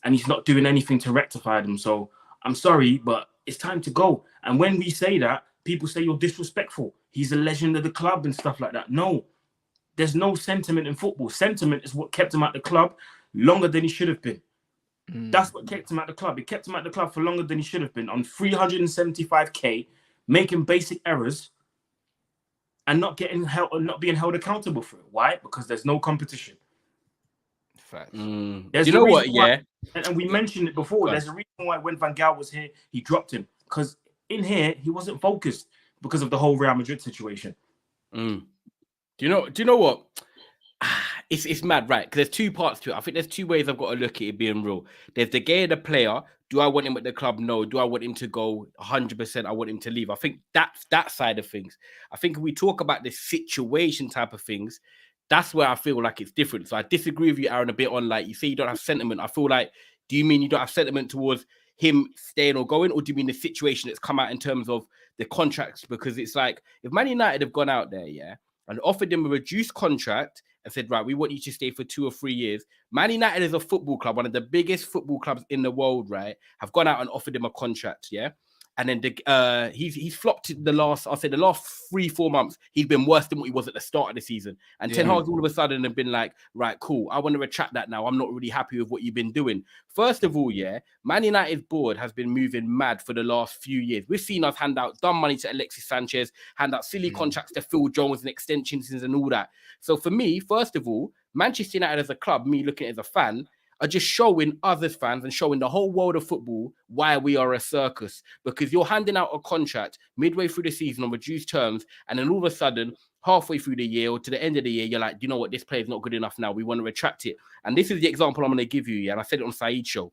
And he's not doing anything to rectify them. So I'm sorry, but it's time to go. And when we say that, people say you're disrespectful. He's a legend of the club and stuff like that. No, there's no sentiment in football. Sentiment is what kept him at the club longer than he should have been. That's what kept him at the club. It kept him at the club for longer than he should have been, on 375k, making basic errors and not getting held, or not being held accountable for it. Why? Because there's no competition. Fact. You know what? Yeah, and we mentioned it before. There's a reason why when Van Gaal was here, he dropped him, because in here he wasn't focused because of the whole Real Madrid situation. Do you know what? It's mad, right? Because there's 2 parts to it. I think there's 2 ways I've got to look at it being real. There's the GEA, the player. Do I want him at the club? No. Do I want him to go 100%? I want him to leave. I think that's that side of things. I think if we talk about the situation type of things, that's where I feel like it's different. So I disagree with you, Aaron, a bit on, like, you say you don't have sentiment. I feel like, do you mean you don't have sentiment towards him staying or going? Or do you mean the situation that's come out in terms of the contracts? Because it's like, if Man United have gone out there, yeah, and offered him a reduced contract and said, right, we want you to stay for 2 or 3 years. Man United is a football club, one of the biggest football clubs in the world, right? Have gone out and offered him a contract, yeah? And then he's flopped the last 3-4 months. He's been worse than what he was at the start of the season. And Ten Hag all of a sudden have been like, right, cool, I want to retract that now. I'm not really happy with what you've been doing. First of all, yeah, Man United's board has been moving mad for the last few years. We've seen us hand out dumb money to Alexis Sanchez, hand out silly contracts to Phil Jones and extensions and all that. So for me, first of all, Manchester United as a club, me looking at it as a fan, are just showing other fans and showing the whole world of football why we are a circus. Because you're handing out a contract midway through the season on reduced terms, and then all of a sudden, halfway through the year or to the end of the year, you're like, you know what, this player's not good enough now. We want to retract it. And this is the example I'm going to give you, yeah, and I said it on Saeed's show.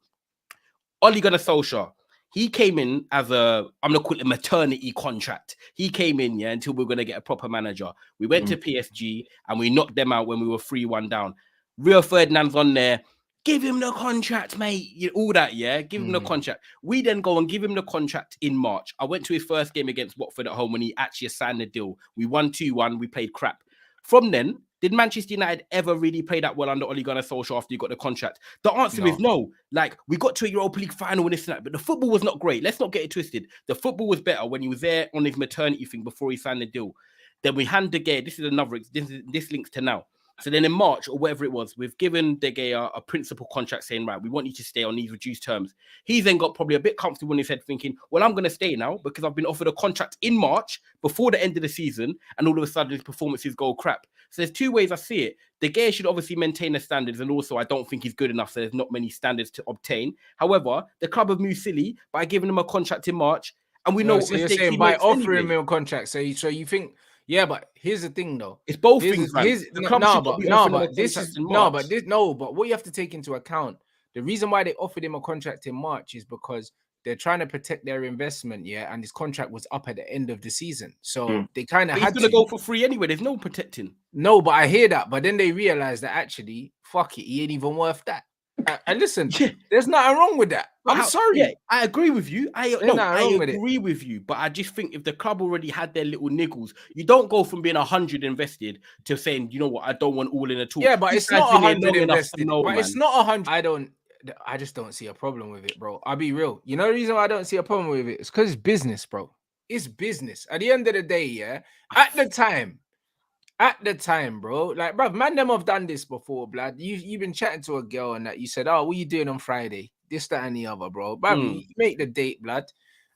Ole Gunnar Solskjaer, he came in as I'm going to call it a maternity contract. He came in, yeah, until we were going to get a proper manager. We went to PSG and we knocked them out when we were 3-1 down. Rio Ferdinand's on there. Give him the contract, mate. All that, yeah? Give him the contract. We then go and give him the contract in March. I went to his first game against Watford at home when he actually signed the deal. We won 2-1. We played crap. From then, did Manchester United ever really play that well under Ole Gunnar Solskjaer after you got the contract? The answer is no. Like, we got to a Europa League final and this and that, but the football was not great. Let's not get it twisted. The football was better when he was there on his maternity thing before he signed the deal. Then we hand De Gea. This links to now. So then in March or whatever it was, we've given De Gea a principal contract saying, right, we want you to stay on these reduced terms. He then got probably a bit comfortable in his head thinking, well, I'm going to stay now because I've been offered a contract in March before the end of the season, and all of a sudden his performances go crap. So there's 2 ways I see it. De Gea should obviously maintain the standards, and also I don't think he's good enough, so there's not many standards to obtain. However, the club have moved silly by giving him a contract in March, and we know what mistakes he by makes offering anyway. him a contract. So you think... Yeah, but here's the thing, though. It's both things. But what you have to take into account, the reason why they offered him a contract in March is because they're trying to protect their investment, yeah, and his contract was up at the end of the season, so they kind of had to go for free anyway. There's no protecting. No, but I hear that, but then they realized that actually, fuck it, he ain't even worth that. And listen, there's nothing wrong with that. I'm sorry. Yeah, I agree with you. I agree with you. But I just think if the club already had their little niggles, you don't go from being 100 invested to saying, you know what, I don't want all in at all. Yeah, but it's not 100 invested. But it's not 100. I just don't see a problem with it, bro. I'll be real. You know the reason why I don't see a problem with it? It's because it's business, bro. It's business. At the end of the day, yeah. At the time, bro, like, bro, man, them have done this before, blood. You've been chatting to a girl and that you said, oh, what you doing on Friday? This, that, and the other, bro. Bro, you make the date, blood.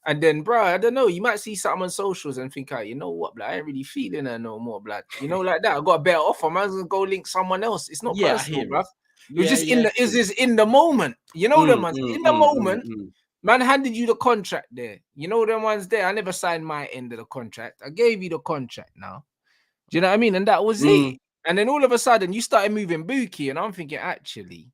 And then, bro, I don't know, you might see something on socials and think, oh, you know what, blood, I ain't really feeling her no more, blood. You know, like that. I got a better offer. I might as well go link someone else. It's not personal, bro. It was just in the moment. You know them ones in the moment. Man handed you the contract there. You know them ones there. I never signed my end of the contract. I gave you the contract now. Do you know what I mean? And that was it. And then all of a sudden you started moving Buki, and I'm thinking, actually,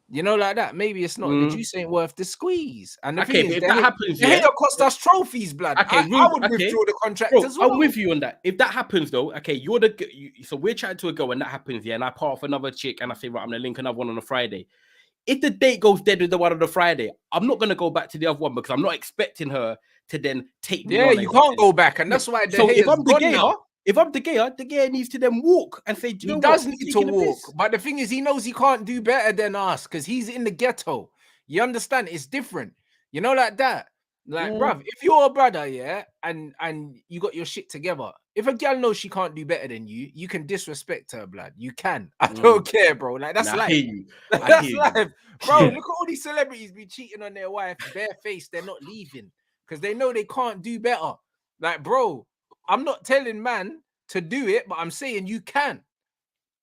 you know, like that. Maybe it's not the juice ain't worth the squeeze. And the thing is, if that happens, the hater cost us trophies, blood. I would withdraw the contract as well. I'm with you on that. If that happens, though, okay, so we're chatting to a girl when that happens, and I part off another chick, and I say, right, I'm gonna link another one on a Friday. If the date goes dead with the one on the Friday, I'm not gonna go back to the other one because I'm not expecting her to then take me. Yeah, you can't go back, and that's why. So if I'm the gayer, the gayer needs to then walk and say, he does need to walk. But the thing is, he knows he can't do better than us because he's in the ghetto. You understand? It's different. You know, like that. Like, bruv, if you're a brother, yeah, and you got your shit together, if a girl knows she can't do better than you, you can disrespect her, blood. You can. I don't care, bro. Like, that's life. That's life. Bro, look at all these celebrities be cheating on their wife, barefaced, they're not leaving because they know they can't do better. Like, bro, I'm not telling man to do it, but I'm saying you can.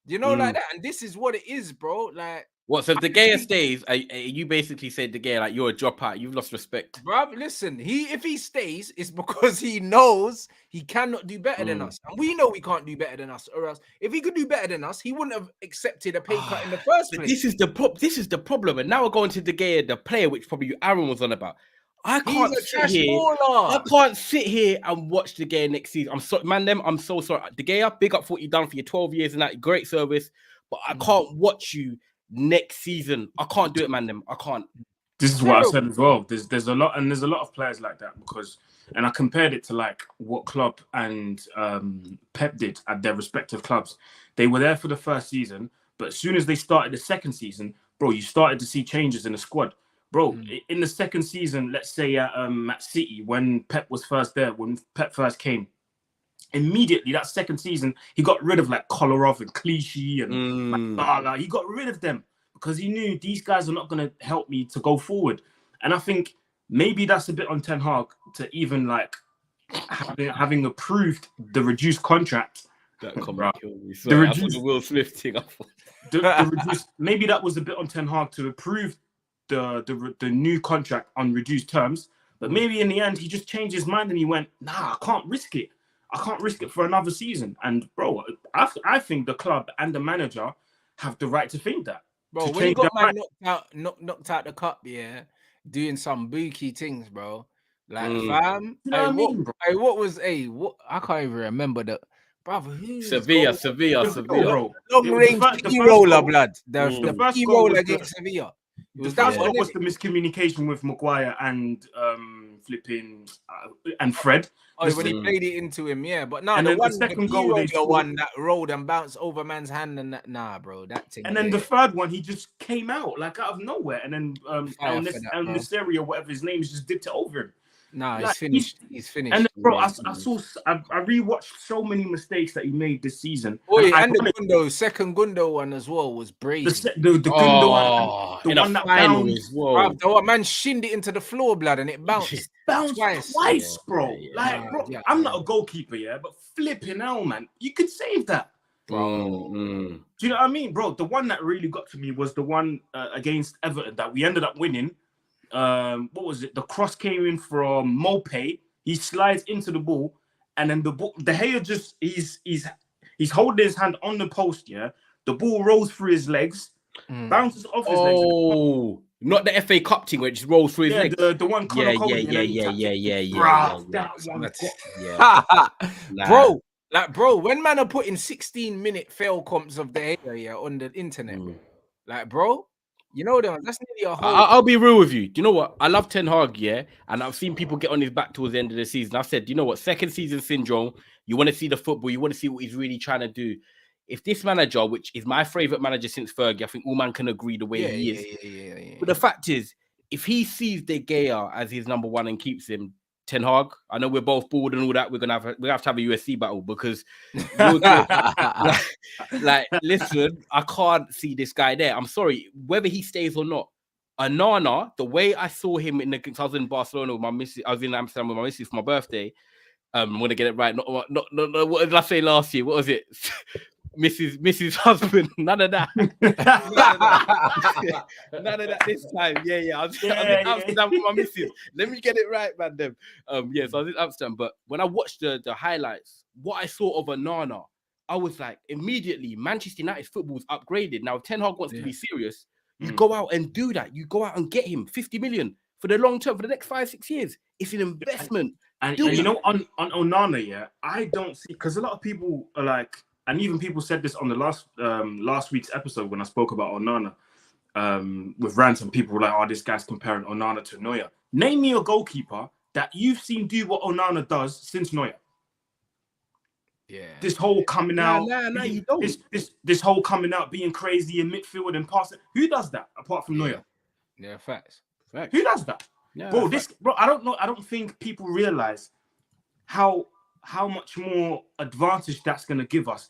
You know, like that. And this is what it is, bro. Like, what? So if the gayer stays, you basically said the gayer, like, you're a dropout, you've lost respect. Bro, listen, if he stays, it's because he knows he cannot do better than us. And we know we can't do better than us. Or else, if he could do better than us, he wouldn't have accepted a pay cut in the first place. This is the problem. And now we're going to the gayer, the player, which probably Aaron was on about. I can't sit here and watch the gayer next season. I'm so sorry. The gayer, big up for what you've done for your 12 years and that great service. But I can't watch you next season. I can't do it, man. I can't. This is what I said as well. There's a lot of players like that and I compared it to like what Klopp and Pep did at their respective clubs. They were there for the first season, but as soon as they started the second season, bro, you started to see changes in the squad. Bro, in the second season, let's say at City, when Pep was first there, when Pep first came, immediately that second season, he got rid of like Kolarov and Clichy and Magdala. He got rid of them because he knew these guys are not going to help me to go forward. And I think maybe that's a bit on Ten Hag to even like having approved the reduced contract. That comment killed me. Sorry, I thought the Will Smith thing. Maybe that was a bit on Ten Hag to approve the new contract on reduced terms, but maybe in the end he just changed his mind and he went, nah, I can't risk it. I can't risk it for another season. And bro, I think the club and the manager have the right to think that. Bro, when you got man knocked out the cup, yeah, doing some bookie things, bro. Like, fam, you know what I can't even remember the. Brother, Sevilla. Long range key roller, blood. The first key roller against Sevilla. That's what was the miscommunication with Maguire and and Fred. Oh, when he played it into him, yeah. But no, the second goal, the one that rolled and bounced over man's hand and that, nah, bro, that thing. And then the third one, he just came out like out of nowhere, and then El Nasseri or whatever his name is just dipped it over him. Nah, like, he's finished. And bro, I rewatched so many mistakes that he made this season. Oh, yeah, and the second Gundo one as well was brave. The Gundo one, the one that bounced. Bro, the man shinned it into the floor, blood, and it bounced twice, bro. I'm not a goalkeeper, yeah, but flipping hell, man, you could save that. Bro. Do you know what I mean, bro? The one that really got to me was the one against Everton that we ended up winning. What was it? The cross came in from Mopé. He slides into the ball, and then the Gea just he's holding his hand on the post. Yeah, the ball rolls through his legs, bounces off his legs. Oh, not the FA Cup thing where it just rolls through his legs. The one. Bro, when man are putting 16-minute fail comps of the Gea on the internet, like, bro. You know that's nearly a whole. I'll be real with you. Do you know what? I love Ten Hag, yeah, and I've seen people get on his back towards the end of the season. I've said, you know what? Second season syndrome. You want to see the football. You want to see what he's really trying to do. If this manager, which is my favorite manager since Fergie, I think all man can agree the way he is. Yeah. But the fact is, if he sees De Gea as his number one and keeps him, Ten Hag, I know we're both bored and all that. We have to have a USC battle because, listen, I can't see this guy there. I'm sorry, whether he stays or not. Onana, the way I saw him I was in Barcelona with my missus. I was in Amsterdam with my missus for my birthday. I want to get it right. Not what did I say last year? What was it? Mrs. Husband. None of that. None of that this time. Yeah. I was in Amsterdam with my missus. Let me get it right, man. Them. So I was in Amsterdam. But when I watched the highlights, what I saw of Onana, I was like, immediately, Manchester United's football's upgraded. Now, if Ten Hag wants to be serious, you go out and do that. You go out and get him 50 million for the long term, for the next 5-6 years. It's an investment. And you know, on Onana, yeah, I don't see, because a lot of people are like, and even people said this on the last week's episode when I spoke about Onana with Rants, and people were like, oh, this guy's comparing Onana to Neuer. Name me a goalkeeper that you've seen do what Onana does since Neuer. Yeah. This whole coming out. No, you don't. This whole coming out, being crazy in midfield and passing. Who does that apart from Neuer? Yeah, facts. Who does that? Yeah, bro, I don't know. I don't think people realize how much more advantage that's going to give us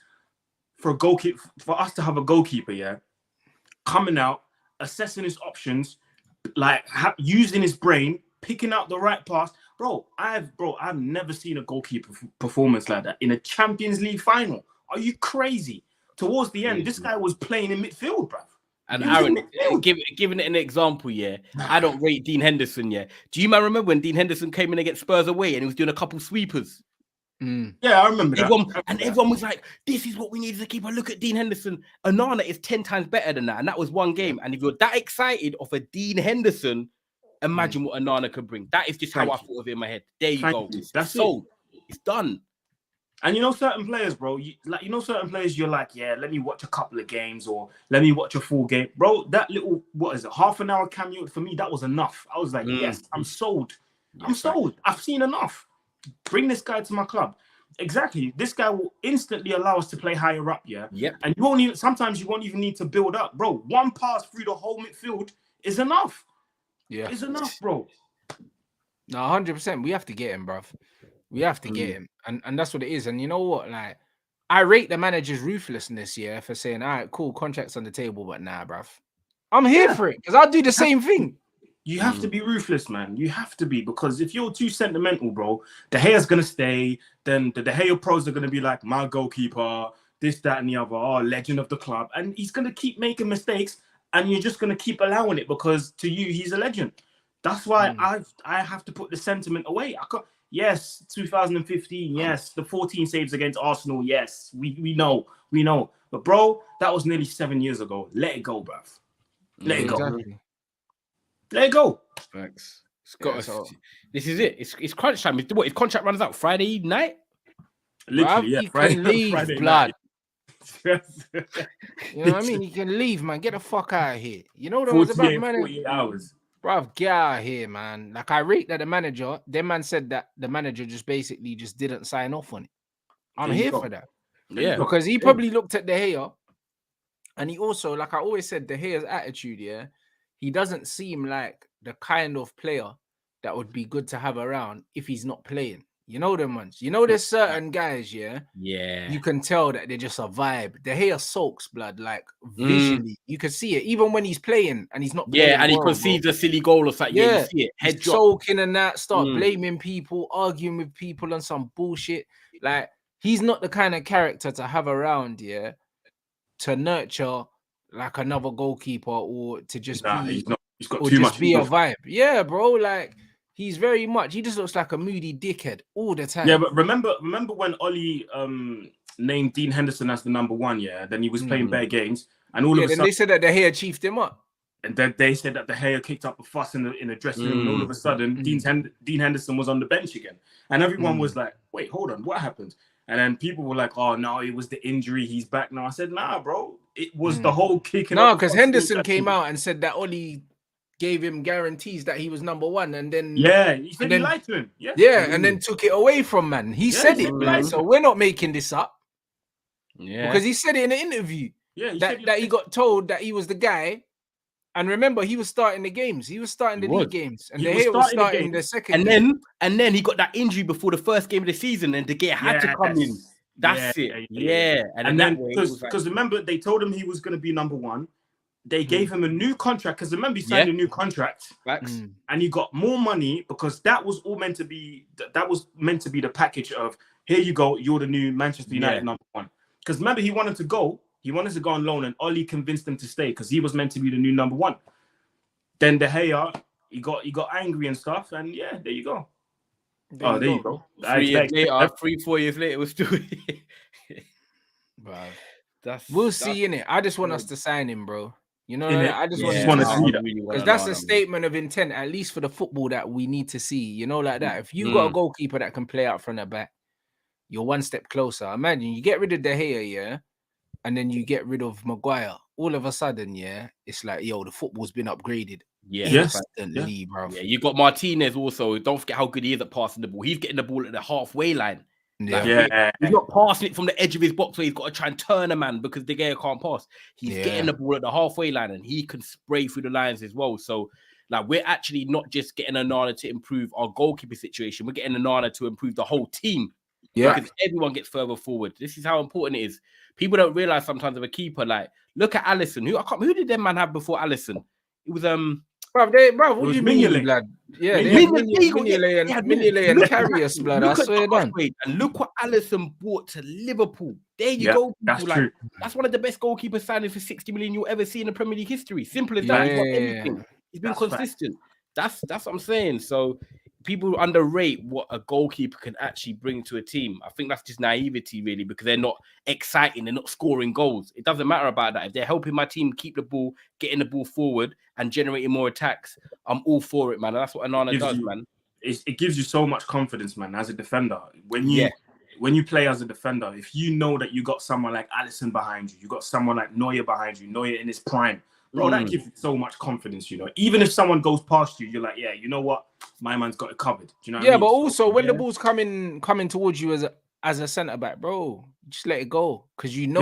for a goalkeeper, for us to have a goalkeeper, yeah, coming out, assessing his options, like using his brain, picking out the right pass. Bro, I've never seen a goalkeeper performance like that in a Champions League final. Are you crazy? Towards the end, this guy was playing in midfield, bro. And Aaron, giving it an example, yeah, I don't rate Dean Henderson, yeah. Do you remember when Dean Henderson came in against Spurs away and he was doing a couple sweepers? Yeah, I remember that. Everyone was like, this is what we need to keep a look at Dean Henderson. Onana is 10 times better than that. And that was one game. And if you're that excited of a Dean Henderson, imagine what Onana could bring. That is just how I thought of it in my head. There you go. That's sold. It's done. And you know, certain players, bro, certain players, you're like, yeah, let me watch a couple of games or let me watch a full game. Bro, that little, what is it, half an hour cameo, for me, that was enough. I was like, yes, I'm sold. I'm sold. I've seen enough. Bring this guy to my club. Exactly. This guy will instantly allow us to play higher up, yeah? Yep. And you won't even, sometimes you won't even need to build up. Bro, one pass through the whole midfield is enough. Yeah. It's enough, bro. No, 100%. We have to get him, bruv. We have to get him. And that's what it is. And you know what? Like, I rate the manager's ruthlessness, yeah, for saying, all right, cool, contract's on the table, but nah, bruv. I'm here for it, because I'll do the same thing. You have to be ruthless, man. You have to be, because if you're too sentimental, bro, De Gea's going to stay. Then the De Gea pros are going to be like, my goalkeeper, this, that, and the other, legend of the club. And he's going to keep making mistakes, and you're just going to keep allowing it because to you, he's a legend. That's why I have to put the sentiment away. I can't. Yes, 2015, yes. The 14 saves against Arsenal, yes. We know. But, bro, that was nearly 7 years ago. Let it go, bruv. Let it go. Exactly. Let it go. Thanks. This is it. It's crunch time. What, his contract runs out Friday night? Literally, yeah. He can leave, Friday blood. night. You know what I mean? He can leave, man. Get the fuck out of here. You know what it was about, man? 48 hours. Bruv, get out of here, man. Like, I rate that the manager, their man said that the manager just basically just didn't sign off on it. I'm here for that. Yeah. Because he probably looked at De Gea, and he also, like I always said, De Gea's attitude, yeah, he doesn't seem like the kind of player that would be good to have around if he's not playing. You know them ones. You know there's certain guys, yeah? Yeah. You can tell that they're just a vibe. De Gea soaks, blood, like visually. You can see it, even when he's playing and he's not playing. Yeah, and he concedes a silly goal or something. Yeah, you see it. Head drop. Soaking and that, start blaming people, arguing with people on some bullshit. Like, he's not the kind of character to have around, yeah, to nurture like another goalkeeper or to just be, he's got too much. Be a vibe. Yeah, bro. Like, he's very much. He just looks like a moody dickhead all the time. Yeah, but remember when Ollie named Dean Henderson as the number one. Yeah, then he was playing bare games, and all of a sudden they said that De Gea chiefed him up, and then they said that De Gea kicked up a fuss in the dressing room, and all of a sudden Dean Henderson was on the bench again, and everyone was like, "Wait, hold on, what happened?" And then people were like, "Oh no, it was the injury. He's back now." I said, "Nah, bro, it was the whole kicking." No, because Henderson came out and said that Ollie gave him guarantees that he was number one, and then he said he lied to him. And then took it away from man. He said it, man. So we're not making this up. Yeah, because he said it in an interview. Yeah, that he got told that he was the guy. And remember, he was starting the games. He was starting the league games, and De Gea was starting the second. And then he got that injury before the first game of the season, and De Gea had to come in. That's it. Yeah. And then because remember, they told him he was going to be number one. They gave him a new contract because remember he signed a new contract, and he got more money because that was all meant to be. That was meant to be the package of here you go, you're the new Manchester United number one. Because remember, he wanted to go. He wanted to go on loan, and Oli convinced him to stay because he was meant to be the new number one. Then De Gea, he got angry and stuff, and yeah, there you go. There you go. 3 years later, 4 years later, we're still. Bro, we'll see in it. I just want us to sign him, bro. You know, I just want to see that because that's a statement of intent, at least for the football that we need to see. You know, like that. If you got a goalkeeper that can play out front and back, you're one step closer. Imagine you get rid of De Gea, yeah, and then you get rid of Maguire. All of a sudden, yeah, it's like, yo, the football's been upgraded. Instantly, bro. Yeah, you got Martinez also. Don't forget how good he is at passing the ball. He's getting the ball at the halfway line. He's not passing it from the edge of his box where he's got to try and turn a man because De Gea can't pass. He's getting the ball at the halfway line and he can spray through the lines as well. So, like, we're actually not just getting Onana to improve our goalkeeper situation. We're getting Onana to improve the whole team. Yeah, because everyone gets further forward. This is how important it is. People don't realize sometimes of a keeper. Like, look at Alisson. Who did them man have before Alisson? It was Bro, what do you mean, blood? Yeah, Mignolet and Karius, blood. I swear down. And look what Alisson brought to Liverpool. There you go. That's true. That's one of the best goalkeeper signings for 60 million you'll ever see in the Premier League history. Simple as that. He's got everything. He's been consistent. That's what I'm saying. So people underrate what a goalkeeper can actually bring to a team. I think that's just naivety, really, because they're not exciting. They're not scoring goals. It doesn't matter about that. If they're helping my team keep the ball, getting the ball forward, and generating more attacks, I'm all for it, man. And that's what Onana does, man. It gives you so much confidence, man, as a defender. When you play as a defender, if you know that you got someone like Alisson behind you, you got someone like Neuer behind you, Neuer in his prime, bro, that gives you so much confidence, you know. Even if someone goes past you, you're like, yeah, you know what? My man's got it covered. Do you know what I mean? But also when the ball's coming towards you as a centre back, bro, just let it go. Because you know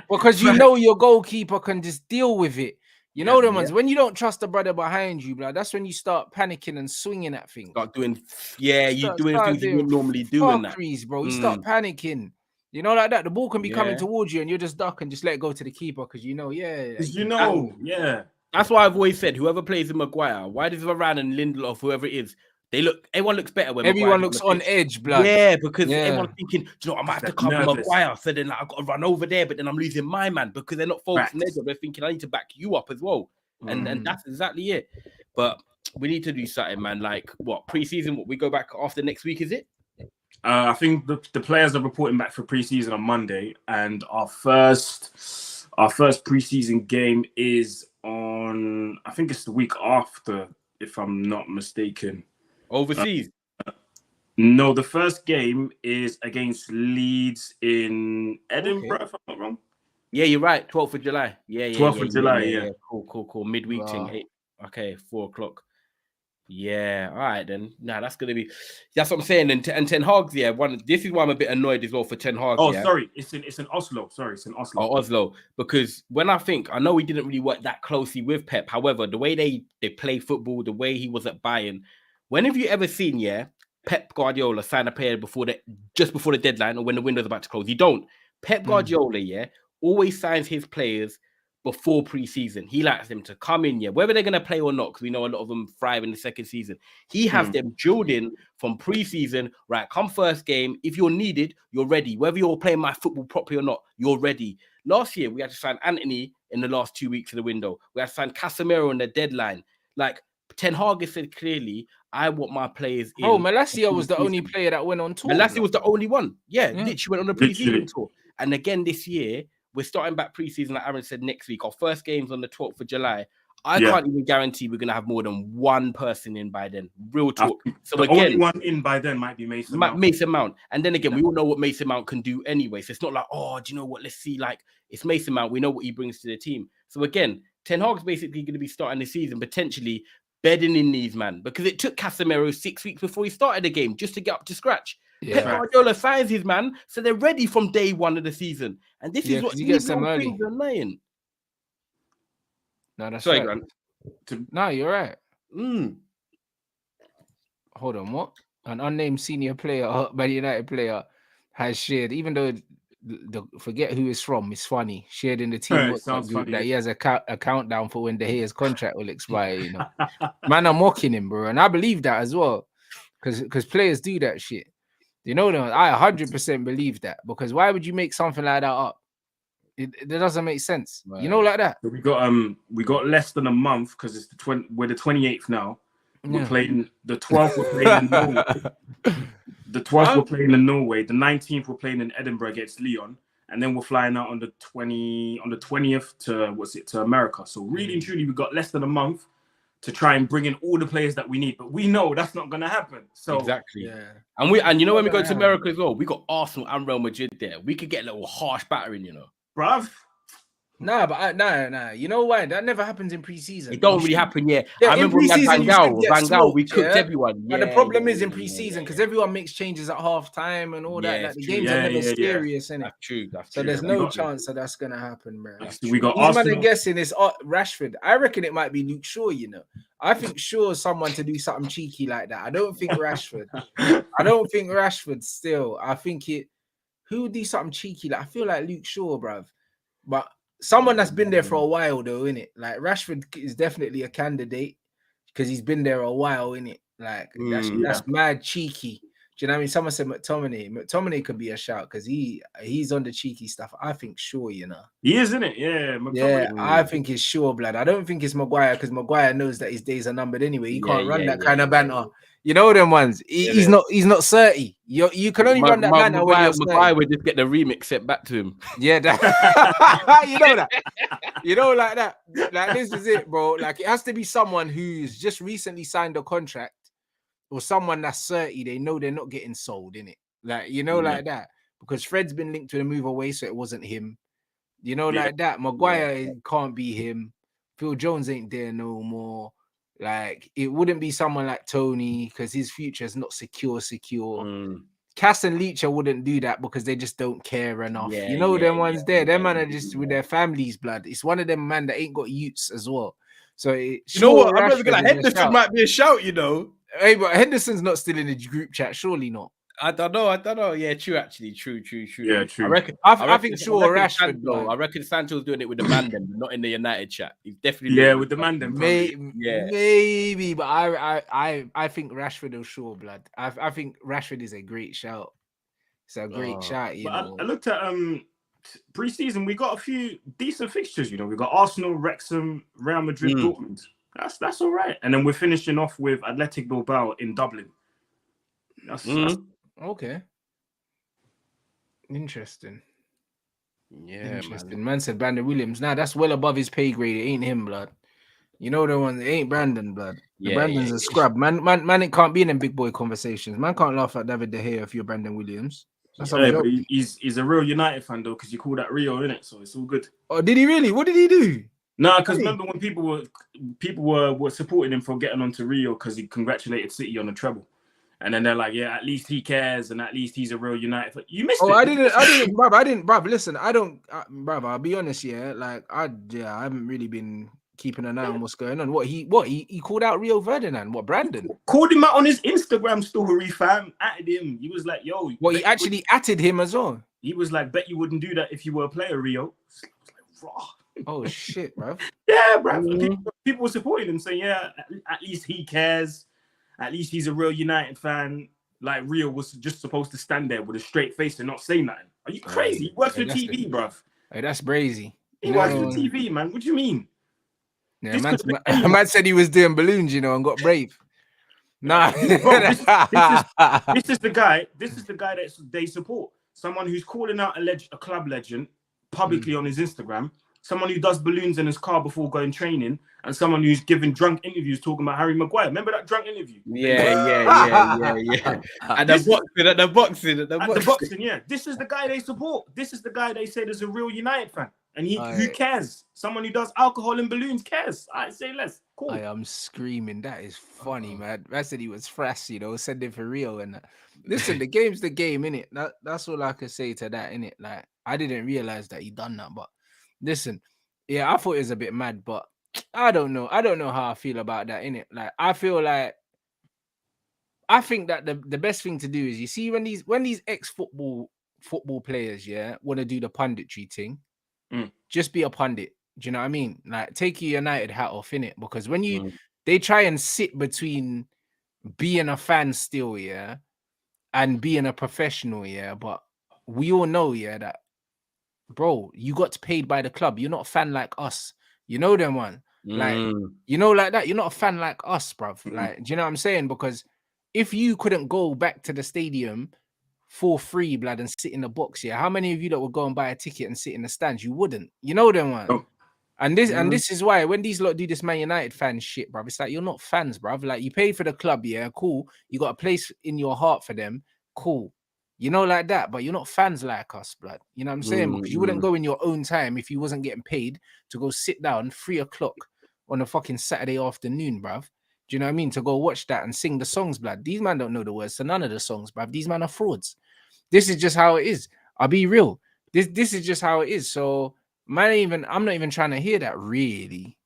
because you know your goalkeeper can just deal with it. You know them ones. When you don't trust the brother behind you, bro, that's when you start panicking and swinging at things. Start doing you're doing things you wouldn't normally do in that. Bro. You start panicking. You know, like that. The ball can be coming towards you and you're just duck and just let it go to the keeper because you know, That's why I've always said, whoever plays in Maguire, why does Varane and Lindelof, whoever it is, everyone looks better when everyone looks on edge, blood. Yeah, because everyone's thinking, do you know what, I might have to cover Maguire. So then I've got to run over there, but then I'm losing my man because they're not focusing their job. They're thinking, I need to back you up as well. And that's exactly it. But we need to do something, man. Like, what, pre-season? We go back after next week, is it? I think the players are reporting back for pre-season on Monday, and our first pre-season game is on, I think it's the week after, if I'm not mistaken. Overseas? No, the first game is against Leeds in Edinburgh, if I'm not wrong. Yeah, you're right. 12th of July. 12th of July, yeah. Cool. Midweek thing. Okay, 4 o'clock. Yeah, all right then. That's gonna be. That's what I'm saying. And Ten Hag's, this is why I'm a bit annoyed as well for Ten Hag. Oh, sorry, it's in Oslo. Sorry, it's in Oslo. Oh, Oslo. Because when I know we didn't really work that closely with Pep. However, the way they play football, the way he was at Bayern. When have you ever seen Pep Guardiola sign a player just before the deadline or when the window's about to close? You don't. Pep Guardiola, always signs his players before pre-season. He likes them to come in, whether they're going to play or not, because we know a lot of them thrive in the second season. He has them drilled in from pre-season, right? Come first game, if you're needed, you're ready. Whether you're playing my football properly or not, you're ready. Last year, we had to sign Anthony in the last 2 weeks of the window. We had to sign Casemiro on the deadline. Like, Ten Hag said clearly, I want my players in. Oh, Malacia was the only player that went on tour. Malacia was the only one. Literally went on a pre-season tour. And again, this year, we're starting back pre-season, like Aaron said, next week. Our first game's on the 12th of July. I can't even guarantee we're going to have more than one person in by then. Real talk. So the only one in by then might be Mason Mount. Mason Mount. And then again, we all know what Mason Mount can do anyway. So it's not like, oh, do you know what? Let's see. Like, it's Mason Mount. We know what he brings to the team. So again, Ten Hag's basically going to be starting the season potentially bedding in these, man. Because it took Casemiro 6 weeks before he started the game just to get up to scratch. Pep Guardiola signs his man, so they're ready from day one of the season. And this is what you get them early. No, that's sorry, right. Grant. No, you're right. Hold on, what? An unnamed senior player, Man United player, has shared, even though forget who it's from, it's funny, shared in the team WhatsApp group that he has a countdown for when De Gea's contract will expire, you know. Man, I'm mocking him, bro. And I believe that as well. Because players do that shit. You know, I 100% believe that, because why would you make something like that up? It doesn't make sense. Right. You know, like that. So we got less than a month because it's we're the 28th now. We're playing the 12th. We're playing in Norway. The 12th we're playing in Norway. The 19th we're playing in Edinburgh against Leon, and then we're flying out on the 20th to America. So really and truly, we got less than a month to try and bring in all the players that we need, but we know that's not going to happen. So exactly, and you know when we go to America as well, we got Arsenal and Real Madrid there. We could get a little harsh battering, you know, bruv. Nah, but nah. You know why? That never happens in preseason. It don't really happen, yeah. Yeah, I remember when we had Van Gaal, we cooked everyone. Yeah, the problem is in preseason because everyone makes changes at half time and all that. Like the games are never serious, innit? That's true. So there's no chance that that's gonna happen, bro. We got Arsenal. Arsenal. Man, guessing it's Rashford. I reckon it might be Luke Shaw. You know, I think Shaw's someone to do something cheeky like that. I don't think Rashford. Still, I think it. Who would do something cheeky? Like I feel like Luke Shaw, bruv. But someone that's been there for a while, though, innit? Like Rashford is definitely a candidate because he's been there a while, innit? Like that's mad cheeky. Do you know what I mean? Someone said McTominay. McTominay could be a shout because he's on the cheeky stuff. I think Shaw, you know. He is, isn't it? Yeah, McTominay. Yeah, I think it's Shaw, blood. I don't think it's Maguire because Maguire knows that his days are numbered anyway. He can't run that kind of banter. You know them ones. He's not 30. You can only run that banter when you're 30. Maguire would just get the remix sent back to him. Yeah, you know that. You know, like that. Like this is it, bro. Like it has to be someone who's just recently signed a contract. Or someone that's 30, they know they're not getting sold, innit? Like, you know, like that. Because Fred's been linked to the move away, so it wasn't him. You know, like that. Maguire can't be him. Phil Jones ain't there no more. Like, it wouldn't be someone like Tony, because his future is not secure. Cass and Leacher wouldn't do that because they just don't care enough. You know, them ones there. Them man are just with their family's blood. It's one of them man that ain't got youths as well. So, you know what? I'm not even like Henderson might be a shout, you know. Hey, but Henderson's not still in the group chat, surely not. I don't know. Yeah, true. Actually, true. Yeah, true. I think sure Rashford. I reckon Sancho's doing it with the Mandem, not in the United chat. He's definitely with the Mandem. Maybe, but I think Rashford will sure blood. I think Rashford is a great shout. It's a great shout. You know. I looked at pre-season. We got a few decent fixtures. You know, we got Arsenal, Wrexham, Real Madrid, Dortmund. That's all right. And then we're finishing off with Athletic Bilbao in Dublin. That's okay. Interesting. Yeah, interesting. Man said Brandon Williams. Nah, that's well above his pay grade. It ain't him, blood. You know the one. It ain't Brandon, blood. Brandon's a scrub. Man, it can't be in them big boy conversations. Man can't laugh at David De Gea if you're Brandon Williams. That's but he's a real United fan though, because you call that Rio, innit? So it's all good. Oh, did he really? What did he do? No, because remember when people were supporting him for getting onto Rio because he congratulated City on the treble, and then they're like, yeah, at least he cares and at least he's a real United fan. You missed it. I didn't, bruv. Listen, bruv. I'll be honest, yeah. Like I haven't really been keeping an eye on what's going on. What he called out Rio Ferdinand? What Brandon called him out on his Instagram story, fam? Atted him. He was like, yo. What he actually atted him as well. He was like, bet you wouldn't do that if you were a player, Rio. I was like, raw. Oh shit, bro. Yeah, bro. People were supporting him, saying, yeah, at least he cares. At least he's a real United fan. Like Rio was just supposed to stand there with a straight face and not say nothing. Are you crazy? He works for TV, bro. Hey, that's brazy. He works for TV, man. What do you mean? Yeah, man said he was doing balloons, you know, and got brave. Nah. Bro, this is the guy. This is the guy that they support. Someone who's calling out a club legend publicly on his Instagram. Someone who does balloons in his car before going training, and someone who's giving drunk interviews talking about Harry Maguire. Remember that drunk interview? Yeah. And the boxing, yeah. This is the guy they support. This is the guy they say is a real United fan. And who cares? Someone who does alcohol and balloons cares. I say less. Cool. I am screaming. That is funny, man. I said he was fresh, you know, sending for real. And listen, the game's the game, innit? That's all I could say to that, innit? Like, I didn't realize that he done that, but listen, yeah, I thought it was a bit mad, but I don't know. I don't know how I feel about that, innit? Like, I think that the best thing to do is, you see, when these ex-football players, yeah, want to do the punditry thing, just be a pundit. Do you know what I mean? Like, take your United hat off, innit? Because when they try and sit between being a fan still, yeah, and being a professional, yeah. But we all know, yeah, that bro, you got paid by the club. You're not a fan like us. You know them one. Like, you know, like that. You're not a fan like us, bruv. Like, do you know what I'm saying? Because if you couldn't go back to the stadium for free, blood, and sit in the box, yeah, how many of you that would go and buy a ticket and sit in the stands? You wouldn't. You know them one. Oh. And this is why when these lot do this Man United fan shit, bruv, it's like you're not fans, bruv. Like you paid for the club, yeah, cool. You got a place in your heart for them, cool. You know, like that, but you're not fans like us, blood. You know what I'm saying? Because you wouldn't go in your own time if you wasn't getting paid to go sit down 3 o'clock on a fucking Saturday afternoon, bruv. Do you know what I mean? To go watch that and sing the songs, blood. These man don't know the words to none of the songs, bruv. These man are frauds. This is just how it is. I'll be real. This is just how it is. So I'm not even trying to hear that really.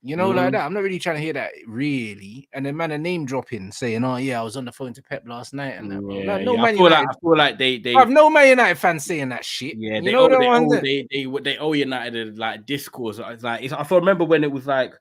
You know, like that. I'm not really trying to hear that really. And then man, a name dropping saying, "Oh yeah, I was on the phone to Pep last night." And that, bro. Yeah, no, I feel like they have no Man United fans saying that shit. Yeah, you know they owe United like discourse. It's like I remember when it was like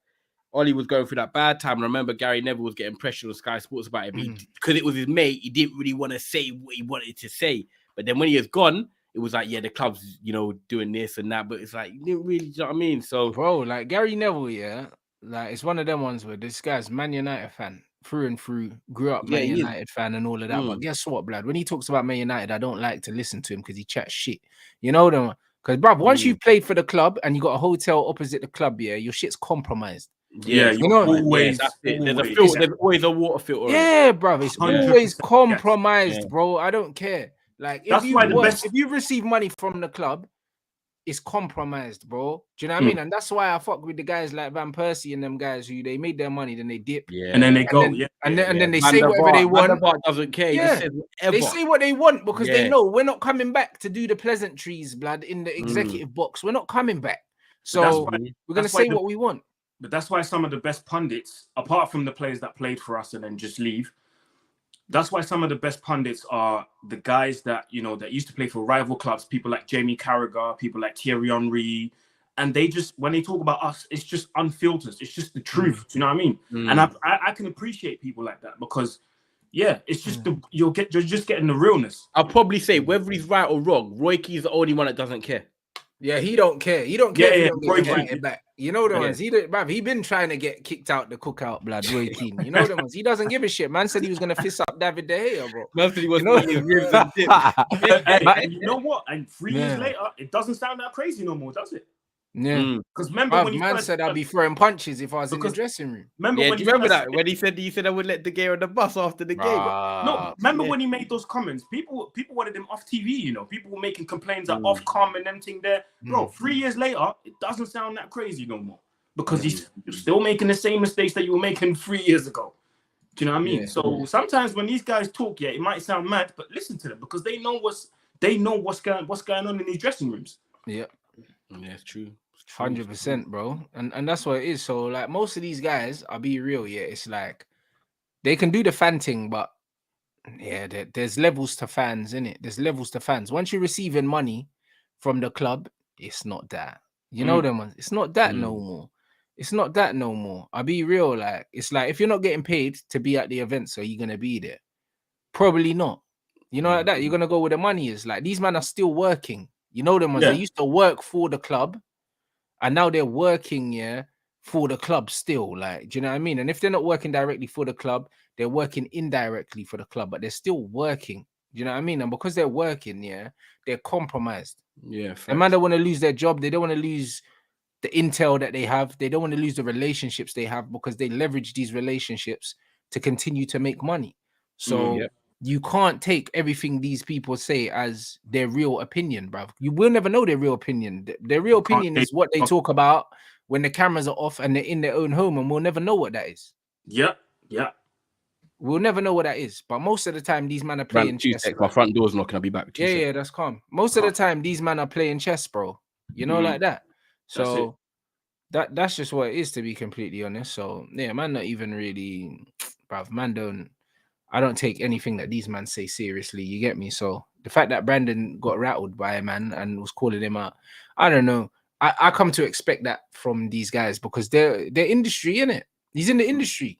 Ollie was going through that bad time. I remember Gary Neville was getting pressure on Sky Sports about it because it was his mate. He didn't really want to say what he wanted to say. But then when he was gone, it was like, yeah, the club's, you know, doing this and that. But it's like, you didn't really, you know what I mean? So, bro, like Gary Neville, yeah, like it's one of them ones where this guy's Man United fan through and through, grew up Man United fan and all of that. But guess what, blood? When he talks about Man United, I don't like to listen to him because he chats shit. You know them? Because, bruv, once you played for the club and you got a hotel opposite the club, yeah, your shit's compromised. Yeah, you know, always, there's a filter, there's always a water filter. Yeah, bruv, it's always compromised, bro. I don't care. Like if you receive money from the club, it's compromised, bro. Do you know what I mean? And that's why I fuck with the guys like Van Persie and them guys who they made their money, then they dip, and then they go, and then they say whatever they want. Van der Vaart doesn't care. Yeah, they say what they want because they know we're not coming back to do the pleasantries, blood, in the executive box. We're not coming back, so we're gonna say what we want. But that's why some of the best pundits, apart from the players that played for us and then just leave, that's why some of the best pundits are the guys that, you know, that used to play for rival clubs, people like Jamie Carragher, people like Thierry Henry. And they just, when they talk about us, it's just unfiltered. It's just the truth. Do you know what I mean? And I can appreciate people like that because, yeah, it's just you're just getting the realness. I'll probably say whether he's right or wrong, Roy Keane's the only one that doesn't care. Yeah, he don't care. He don't care if he don't get invited back. You know the ones. He been trying to get kicked out the cookout, blood. Roy Keane. You know the ones. He doesn't give a shit. Man said he was gonna fist up David De Gea, bro. Man said he was his ribs and dip. And you know what? And 3 years later, it doesn't sound that crazy no more, does it? Yeah, because remember when man said I'd be throwing punches if I was in the dressing room. Remember when do you remember that when he said I would let De Gea on the bus after the game? No, remember when he made those comments? People wanted him off TV. You know, people were making complaints at Ofcom and everything there. Bro, 3 years later, it doesn't sound that crazy no more because you're still making the same mistakes that you were making 3 years ago. Do you know what I mean? So sometimes when these guys talk, it might sound mad, but listen to them because they know what's going on in these dressing rooms. Yeah, it's true. 100%, bro, and that's what it is. So like most of these guys, I'll be real, it's like they can do the fan thing, but there's levels to fans, innit? There's levels to fans. Once you're receiving money from the club, it's not that. You know them ones. It's not that no more. It's not that no more. I'll be real, like it's like if you're not getting paid to be at the event, so you're gonna be there. Probably not. You know, like that. You're gonna go where the money is. Like these men are still working. You know them ones. They used to work for the club. And now they're working, for the club still. Like, do you know what I mean? And if they're not working directly for the club, they're working indirectly for the club, but they're still working. Do you know what I mean? And because they're working, they're compromised. Yeah. The man don't want to lose their job. They don't want to lose the intel that they have. They don't want to lose the relationships they have because they leverage these relationships to continue to make money. So you can't take everything these people say as their real opinion, bruv. You will never know their real opinion. Their real opinion is what they talk about when the cameras are off and they're in their own home, and we'll never know what that is. Yeah. We'll never know what that is. But most of the time, these men are playing chess. My front door's knocking. I'll be back. Yeah, that's calm. Most of the time, these men are playing chess, bro. You know, like that. So that's just what it is, to be completely honest. So man, not even really, bruv. Man, I don't take anything that these men say seriously. You get me? So the fact that Brandon got rattled by a man and was calling him out, I don't know. I come to expect that from these guys because they're industry, innit? He's in the industry.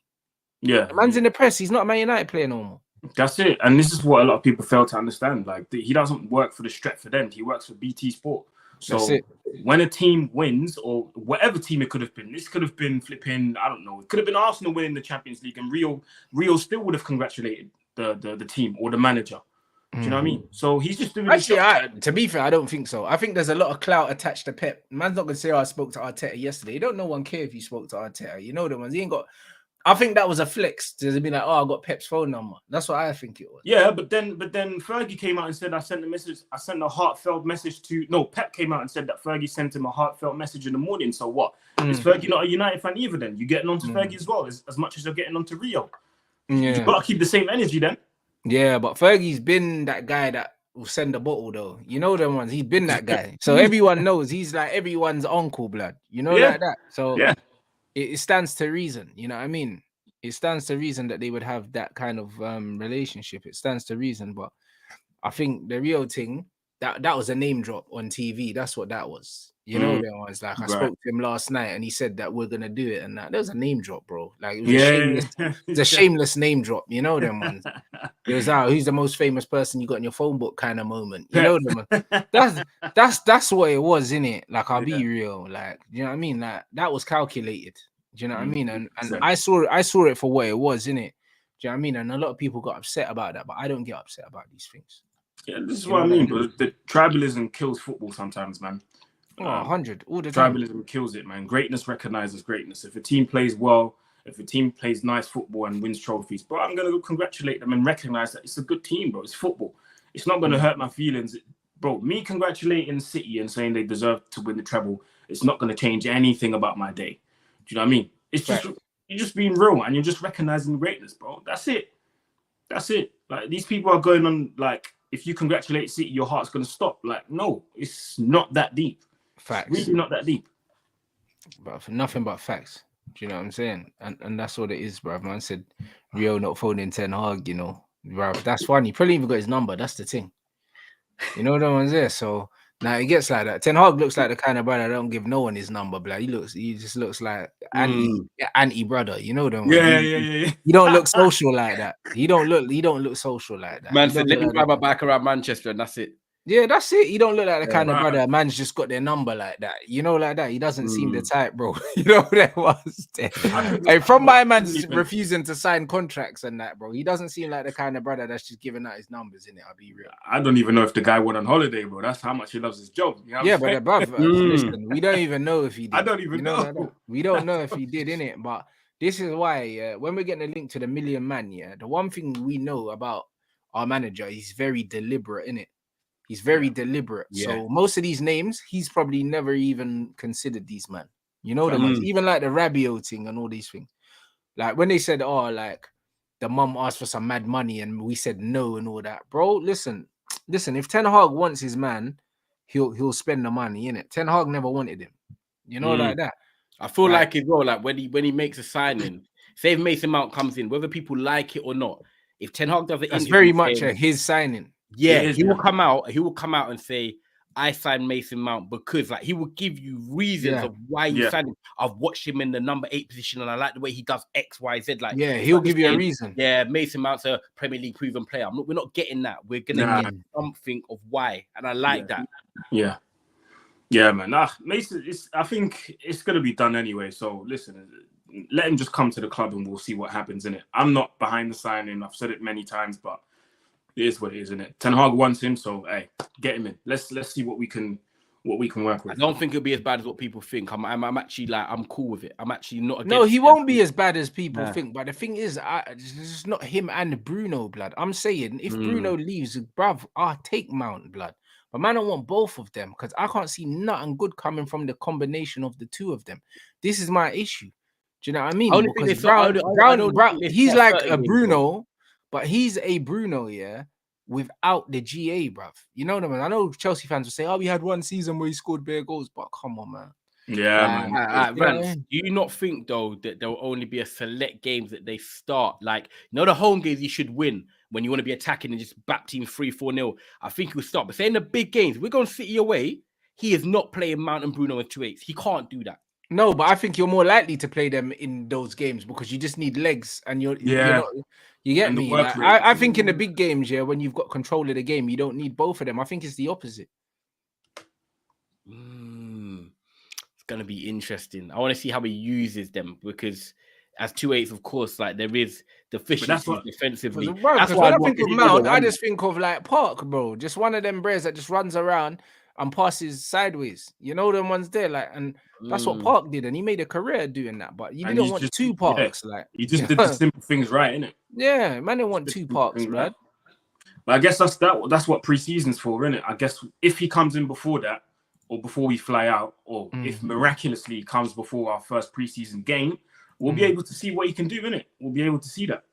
Yeah. The man's in the press. He's not a Man United player no more. That's it. And this is what a lot of people fail to understand. Like, he doesn't work for the Stretford End. He works for BT Sport. So when a team wins, or whatever team it could have been, this could have been flipping, I don't know, it could have been Arsenal winning the Champions League, and Rio still would have congratulated the team or the manager. Do you know what I mean? So he's just doing. Actually, to be fair, I don't think so. I think there's a lot of clout attached to Pep. Man's not gonna say, "Oh, I spoke to Arteta yesterday." No one care if you spoke to Arteta. You know the ones. He ain't got. I think that was a flex to be like, "Oh, I got Pep's phone number." That's what I think it was. Yeah, but then Fergie came out and said, "I sent a message. I sent a heartfelt message to." No, Pep came out and said that Fergie sent him a heartfelt message in the morning. So what? Is Fergie not a United fan either? Then you're getting onto Fergie as well, as much as you're getting onto Rio. Yeah. You gotta keep the same energy then. Yeah, but Fergie's been that guy that will send a bottle though. You know them ones. He's been that guy. So everyone knows he's like everyone's uncle, blood. You know, like that. So it stands to reason. You know what I mean? It stands to reason that they would have that kind of relationship. It stands to reason. But I think the real thing, that was a name drop on TV. That's what that was. You know, there was like I spoke to him last night and he said that we're gonna do it, and that was a name drop, bro. Like it was a shameless name drop. You know them ones. It was out. Who's the most famous person you got in your phone book kind of moment. You know them. That's what it was, innit? Like I'll be real. Like you know what I mean. Like that was calculated. Do you know what I mean? And I saw it for what it was, innit? Do you know what I mean? And a lot of people got upset about that, but I don't get upset about these things. Yeah, this is what I mean. But the tribalism kills football sometimes, man. 100 all the time. Tribalism kills it, man. Greatness recognizes greatness. If a team plays well, if a team plays nice football and wins trophies, bro, I'm gonna congratulate them and recognize that it's a good team, bro. It's football. It's not gonna hurt my feelings, bro. Me congratulating City and saying they deserve to win the treble, it's not gonna change anything about my day. Do you know what I mean? It's just you're just being real and you're just recognizing greatness, bro. That's it. That's it. Like these people are going on like, if you congratulate City, your heart's gonna stop. Like, no, it's not that deep. Facts. It's really not that deep. But for nothing but facts. Do you know what I'm saying? And that's what it is, bro. Man said Rio not phoning Ten Hag, you know. Bro, that's funny. Probably even got his number. That's the thing. You know, no one's there. So now it gets like that. Ten Hag looks like the kind of brother that don't give no one his number, bro. He just looks like anti brother. You know them. Yeah. He don't look social like that. He don't look social like that. Man said, let me grab my back around Manchester and that's it. Yeah, that's it. He don't look like the kind of brother man's just got their number like that. You know, like that. He doesn't seem the type, bro. You know what that was? Hey, from my man's refusing to sign contracts and that, bro. He doesn't seem like the kind of brother that's just giving out his numbers, innit? I'll be real. I don't even know if the guy went on holiday, bro. That's how much he loves his job. You know but listen, we don't even know if he did. I don't even know. Like we don't know if he did, innit? But this is why, when we're getting a link to the million man, the one thing we know about our manager, he's very deliberate, innit? He's very deliberate. Yeah. So most of these names, he's probably never even considered these, man. You know them, even like the Rabiot thing and all these things. Like when they said, oh, like the mum asked for some mad money and we said no and all that. Bro, listen. If Ten Hag wants his man, he'll spend the money, innit? Ten Hag never wanted him. You know, like that. I feel like as well, like when he makes a signing, say if Mason Mount comes in, whether people like it or not, if Ten Hag does it, that's very much his signing. Yeah, he will come out and say, I signed Mason Mount because like he will give you reasons of why you signed him. I've watched him in the number 8 position and I like the way he does X, Y, Z. Like he'll give you a reason. Yeah, Mason Mount's a Premier League proven player. We're not getting that. We're gonna get something of why. And I like that. Yeah. Yeah, man. Mason, I think it's gonna be done anyway. So listen, let him just come to the club and we'll see what happens in it. I'm not behind the signing. I've said it many times, but it is what it is, isn't it? Ten Hag wants him, so hey, get him in. Let's see what we can work with. I don't think it'll be as bad as what people think. I'm actually like, I'm cool with it. I'm actually not against No, he won't be as bad as people think. But the thing is, it's not him and Bruno, blood. I'm saying if Bruno leaves, bruv, I'll take Mount, blood. But man, I want both of them because I can't see nothing good coming from the combination of the two of them. This is my issue. Do you know what I mean? Because Brown, he's like a Bruno. But he's a Bruno, without the GA, bruv. You know what I mean? I know Chelsea fans will say, oh, we had one season where he scored bare goals, but come on, man. Yeah, man. Rants, do you not think, though, that there will only be a select games that they start? Like, you know, the home games you should win when you want to be attacking and just back team 3-4-0. I think he'll start. But saying the big games, we're going City away, he is not playing Mount and Bruno with 2-8s. He can't do that. No, but I think you're more likely to play them in those games because you just need legs and you're not. You get And the me? work Like, rate. I think in the big games, yeah, when you've got control of the game, you don't need both of them. I think it's the opposite. It's gonna be interesting. I want to see how he uses them because as 2/8, of course, like there is deficiencies defensively. Because when I think of Mount, I just think of like Park, bro. Just one of them bears that just runs around and passes sideways. You know them ones there, like, and that's what Park did, and he made a career doing that. But you didn't want two Parks, like he just did the simple things right, innit? Yeah, man, didn't want two Parks, man. Right. But I guess that's what preseason's for, innit? I guess if he comes in before that, or before we fly out, or if miraculously he comes before our first preseason game, we'll be able to see what he can do, innit? We'll be able to see that.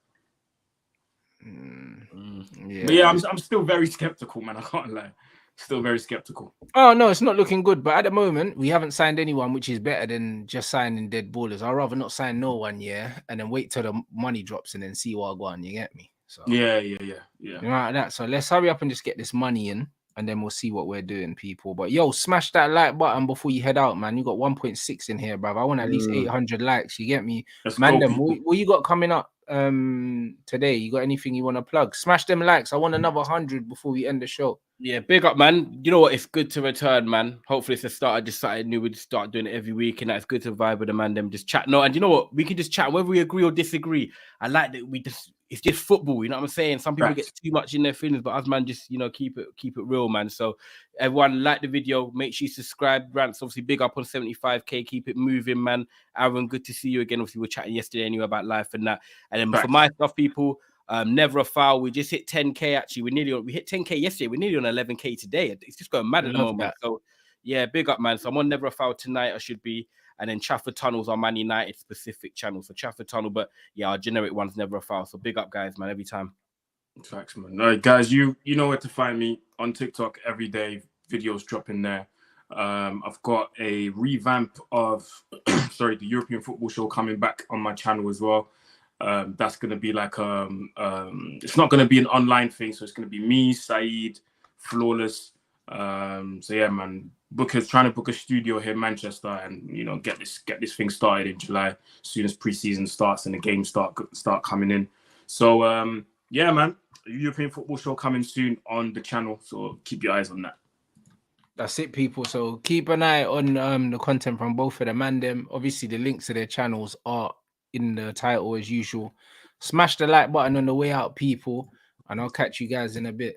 Yeah, but yeah, I'm still very skeptical, man. I can't lie. Still very skeptical. Oh no, it's not looking good. But at the moment, we haven't signed anyone, which is better than just signing dead ballers. I'd rather not sign no one, and then wait till the money drops and then see what I go on. You get me? So yeah. You know, like that. So let's hurry up and just get this money in, and then we'll see what we're doing, people. But yo, smash that like button before you head out, man. You got 1.6 in here, bruv. I want at least 800 likes. You get me? Mandem, what you got coming up today? You got anything you want to plug? Smash them likes. I want another 100 before we end the show. Yeah, big up, man. You know what? It's good to return, man. Hopefully it's the start of just something new. We just start doing it every week, and that's good to vibe with the man. Them just chat. No, and you know what? We can just chat whether we agree or disagree. I like that it's just football. You know what I'm saying? Some people get too much in their feelings, but us, man, just keep it real, man. So everyone, like the video. Make sure you subscribe. Rants, obviously, big up on 75k. Keep it moving, man. Aaron, good to see you again. Obviously, we were chatting yesterday anyway about life and that. And then for my stuff, people. Never a foul. We just hit 10k. Actually, we hit 10k yesterday. We're nearly on 11k today. It's just going mad at the moment. So yeah, big up, man. So I'm on Never a Foul tonight. I should be. And then Trafford Tunnel's our Man United specific channel. So Trafford Tunnel, but yeah, our generic one's Never a Foul. So big up, guys, man. Every time. Thanks, man. All right, guys, you know where to find me on TikTok every day. Videos dropping there. I've got a revamp of the European Football Show coming back on my channel as well. That's going to be like it's not going to be an online thing, so it's going to be me, Saeed, Flawless. So yeah, man, trying to book a studio here in Manchester, and get this thing started in July as soon as preseason starts and the games start coming in. So yeah, man, European Football Show coming soon on the channel, so keep your eyes on that. That's it, people. So keep an eye on the content from both of them and them. Obviously, the links to their channels are in the title as usual. Smash the like button on the way out, people, and I'll catch you guys in a bit.